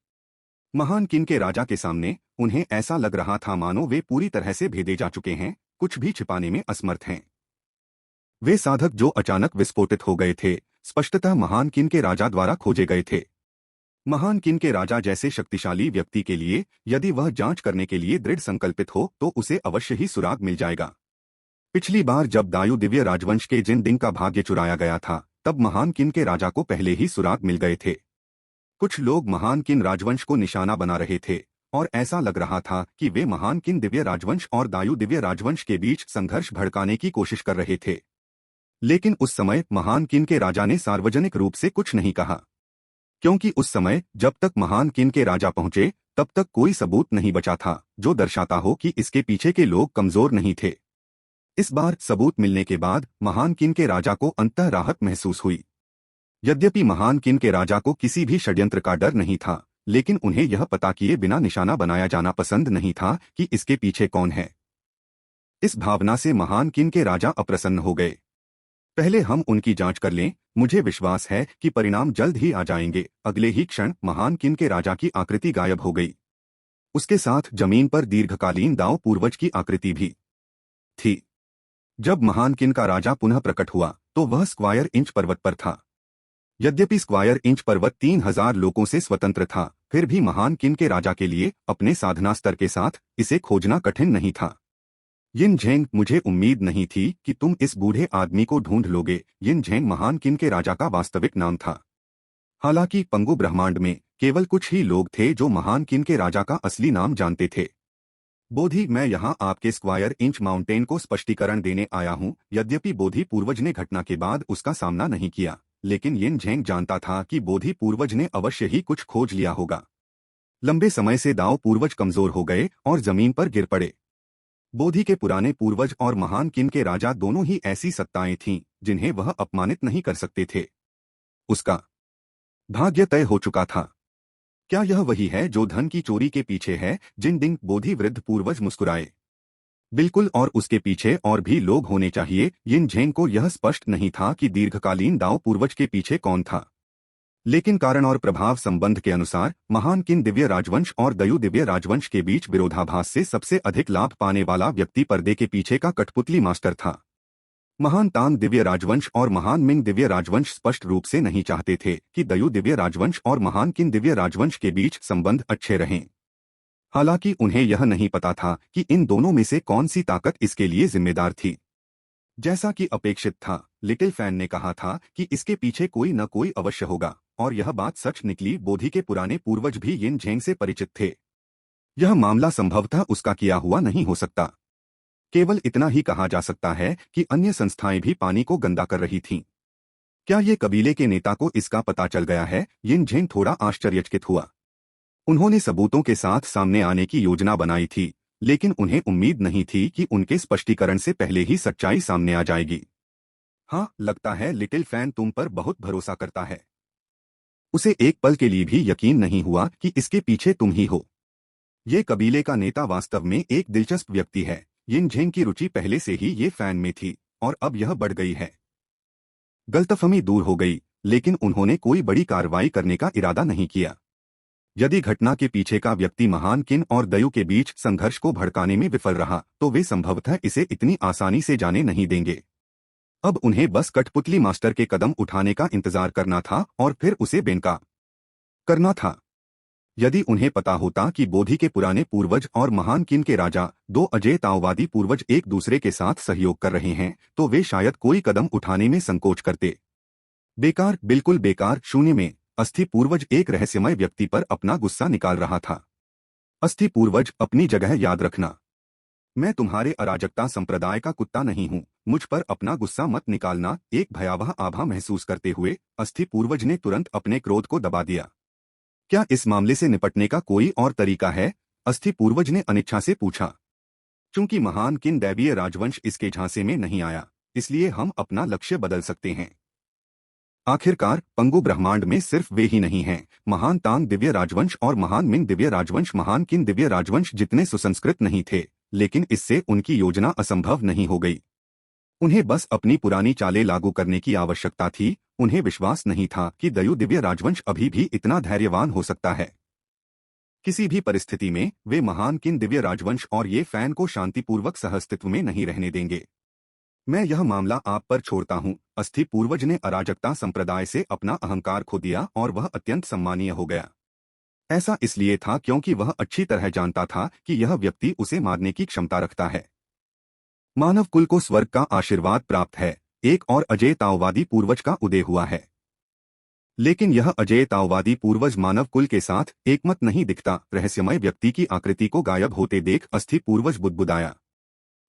महान किन के राजा के सामने उन्हें ऐसा लग रहा था मानो वे पूरी तरह से भेदे जा चुके हैं, कुछ भी छिपाने में असमर्थ हैं। वे साधक जो अचानक विस्फोटित हो गए थे, स्पष्टतः महान किन के राजा द्वारा खोजे गए थे। महान किन के राजा जैसे शक्तिशाली व्यक्ति के लिए यदि वह जांच करने के लिए दृढ़ संकल्पित हो तो उसे अवश्य ही सुराग मिल जाएगा। पिछली बार जब दायु दिव्य राजवंश के जिन डिंग का भाग्य चुराया गया था तब महान किन के राजा को पहले ही सुराग मिल गए थे। कुछ लोग महान किन राजवंश को निशाना बना रहे थे और ऐसा लग रहा था कि वे महान किन दिव्य राजवंश और दायु दिव्य राजवंश के बीच संघर्ष भड़काने की कोशिश कर रहे थे। लेकिन उस समय महान किन के राजा ने सार्वजनिक रूप से कुछ नहीं कहा, क्योंकि उस समय जब तक महान किन के राजा पहुंचे तब तक कोई सबूत नहीं बचा था जो दर्शाता हो कि इसके पीछे के लोग कमजोर नहीं थे। इस बार सबूत मिलने के बाद महान किन के राजा को अंततः राहत महसूस हुई। यद्यपि महान किन के राजा को किसी भी षड्यंत्र का डर नहीं था, लेकिन उन्हें यह पता किए बिना निशाना बनाया जाना पसंद नहीं था कि इसके पीछे कौन है। इस भावना से महान किन के राजा अप्रसन्न हो गए। पहले हम उनकी जांच कर लें, मुझे विश्वास है कि परिणाम जल्द ही आ जाएंगे। अगले ही क्षण महान किन के राजा की आकृति गायब हो गई। उसके साथ जमीन पर दीर्घकालीन दाव पूर्वज की आकृति भी थी। जब महान किन का राजा पुनः प्रकट हुआ तो वह स्क्वायर इंच पर्वत पर था। यद्यपि स्क्वायर इंच पर्वत 3000 लोगों से स्वतंत्र था, फिर भी महान किन के राजा के लिए अपने साधना स्तर के साथ इसे खोजना कठिन नहीं था। यिन झेंग, मुझे उम्मीद नहीं थी कि तुम इस बूढ़े आदमी को ढूंढ लोगे। यिन झेंग महान किन के राजा का वास्तविक नाम था। हालांकि पंगु ब्रह्मांड में केवल कुछ ही लोग थे जो महान किन के राजा का असली नाम जानते थे। बोधि, मैं यहाँ आपके स्क्वायर इंच माउंटेन को स्पष्टीकरण देने आया हूँ। यद्यपि बोधि पूर्वज ने घटना के बाद उसका सामना नहीं किया, लेकिन यिन झेंग जानता था कि बोधि पूर्वज ने अवश्य ही कुछ खोज लिया होगा। लंबे समय से दाव पूर्वज कमजोर हो गए और जमीन पर गिर पड़े। बोधि के पुराने पूर्वज और महान किन के राजा दोनों ही ऐसी सत्ताएं थीं जिन्हें वह अपमानित नहीं कर सकते थे। उसका भाग्य तय हो चुका था। क्या यह वही है जो धन की चोरी के पीछे है? जिन डिंग, बोधि वृद्ध पूर्वज मुस्कुराए। बिल्कुल, और उसके पीछे और भी लोग होने चाहिए। यिन झेंग को यह स्पष्ट नहीं था कि दीर्घकालीन दाव पूर्वज के पीछे कौन था, लेकिन कारण और प्रभाव संबंध के अनुसार महान किन दिव्य राजवंश और दयु दिव्य राजवंश के बीच विरोधाभास से सबसे अधिक लाभ पाने वाला व्यक्ति पर्दे के पीछे का कठपुतली मास्टर था। महान तांग दिव्य राजवंश और महान मिंग दिव्य राजवंश स्पष्ट रूप से नहीं चाहते थे कि दयु दिव्य राजवंश और महान किन दिव्य राजवंश के बीच संबंध अच्छे रहें। हालांकि उन्हें यह नहीं पता था कि इन दोनों में से कौन सी ताकत इसके लिए जिम्मेदार थी। जैसा कि अपेक्षित था, लिटिल फैन ने कहा था कि इसके पीछे कोई न कोई अवश्य होगा, और यह बात सच निकली। बोधि के पुराने पूर्वज भी यिन झेंग से परिचित थे। यह मामला संभवतः उसका किया हुआ नहीं हो सकता। केवल इतना ही कहा जा सकता है कि अन्य संस्थाएं भी पानी को गंदा कर रही थीं। क्या ये कबीले के नेता को इसका पता चल गया है? यिन झेंग थोड़ा आश्चर्यचकित हुआ। उन्होंने सबूतों के साथ सामने आने की योजना बनाई थी, लेकिन उन्हें उम्मीद नहीं थी कि उनके स्पष्टीकरण से पहले ही सच्चाई सामने आ जाएगी। हाँ, लगता है लिटिल फैन तुम पर बहुत भरोसा करता है। उसे एक पल के लिए भी यकीन नहीं हुआ कि इसके पीछे तुम ही हो। ये कबीले का नेता वास्तव में एक दिलचस्प व्यक्ति है। यिन झेंग की रुचि पहले से ही ये फैन में थी और अब यह बढ़ गई है। गलतफहमी दूर हो गई, लेकिन उन्होंने कोई बड़ी कार्रवाई करने का इरादा नहीं किया। यदि घटना के पीछे का व्यक्ति महान किन और दयु के बीच संघर्ष को भड़काने में विफल रहा तो वे संभवतः इसे इतनी आसानी से जाने नहीं देंगे। अब उन्हें बस कठपुतली मास्टर के कदम उठाने का इंतजार करना था और फिर उसे बेनकाब करना था। यदि उन्हें पता होता कि बोधि के पुराने पूर्वज और महान किन के राजा, दो अजेयताओवादी पूर्वज, एक दूसरे के साथ सहयोग कर रहे हैं तो वे शायद कोई कदम उठाने में संकोच करते। बेकार, बिल्कुल बेकार। शून्य में अस्थि पूर्वज एक रहस्यमय व्यक्ति पर अपना गुस्सा निकाल रहा था। अस्थि पूर्वज, अपनी जगह याद रखना। मैं तुम्हारे अराजकता संप्रदाय का कुत्ता नहीं हूँ, मुझ पर अपना गुस्सा मत निकालना। एक भयावह आभा महसूस करते हुए अस्थि पूर्वज ने तुरंत अपने क्रोध को दबा दिया। क्या इस मामले से निपटने का कोई और तरीका है? अस्थि पूर्वज ने अनिच्छा से पूछा। चूंकि महान किन दैवीय राजवंश इसके झांसे में नहीं आया, इसलिए हम अपना लक्ष्य बदल सकते हैं। आखिरकार पंगु ब्रह्मांड में सिर्फ वे ही नहीं हैं। महान तांग दिव्य राजवंश और महान मिंग दिव्य राजवंश, महान किन दिव्य राजवंश जितने सुसंस्कृत नहीं थे, लेकिन इससे उनकी योजना असंभव नहीं हो गई। उन्हें बस अपनी पुरानी चालें लागू करने की आवश्यकता थी। उन्हें विश्वास नहीं था कि दयु दिव्य राजवंश अभी भी इतना धैर्यवान हो सकता है। किसी भी परिस्थिति में वे महान किन दिव्य राजवंश और ये फैन को शांतिपूर्वक सहअस्तित्व में नहीं रहने देंगे। मैं यह मामला आप पर छोड़ता हूँ। अस्थि पूर्वज ने अराजकता संप्रदाय से अपना अहंकार खो दिया और वह अत्यंत सम्मानीय हो गया। ऐसा इसलिए था क्योंकि वह अच्छी तरह जानता था कि यह व्यक्ति उसे मारने की क्षमता रखता है। मानव कुल को स्वर्ग का आशीर्वाद प्राप्त है। एक और अजेयतावादी पूर्वज का उदय हुआ है। लेकिन यह अजेयतावादी पूर्वज मानव कुल के साथ एकमत नहीं दिखता। रहस्यमय व्यक्ति की आकृति को गायब होते देख अस्थि पूर्वज बुदबुदाया।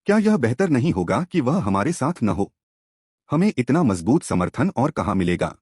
क्या यह बेहतर नहीं होगा कि वह हमारे साथ न हो? हमें इतना मजबूत समर्थन और कहाँ मिलेगा?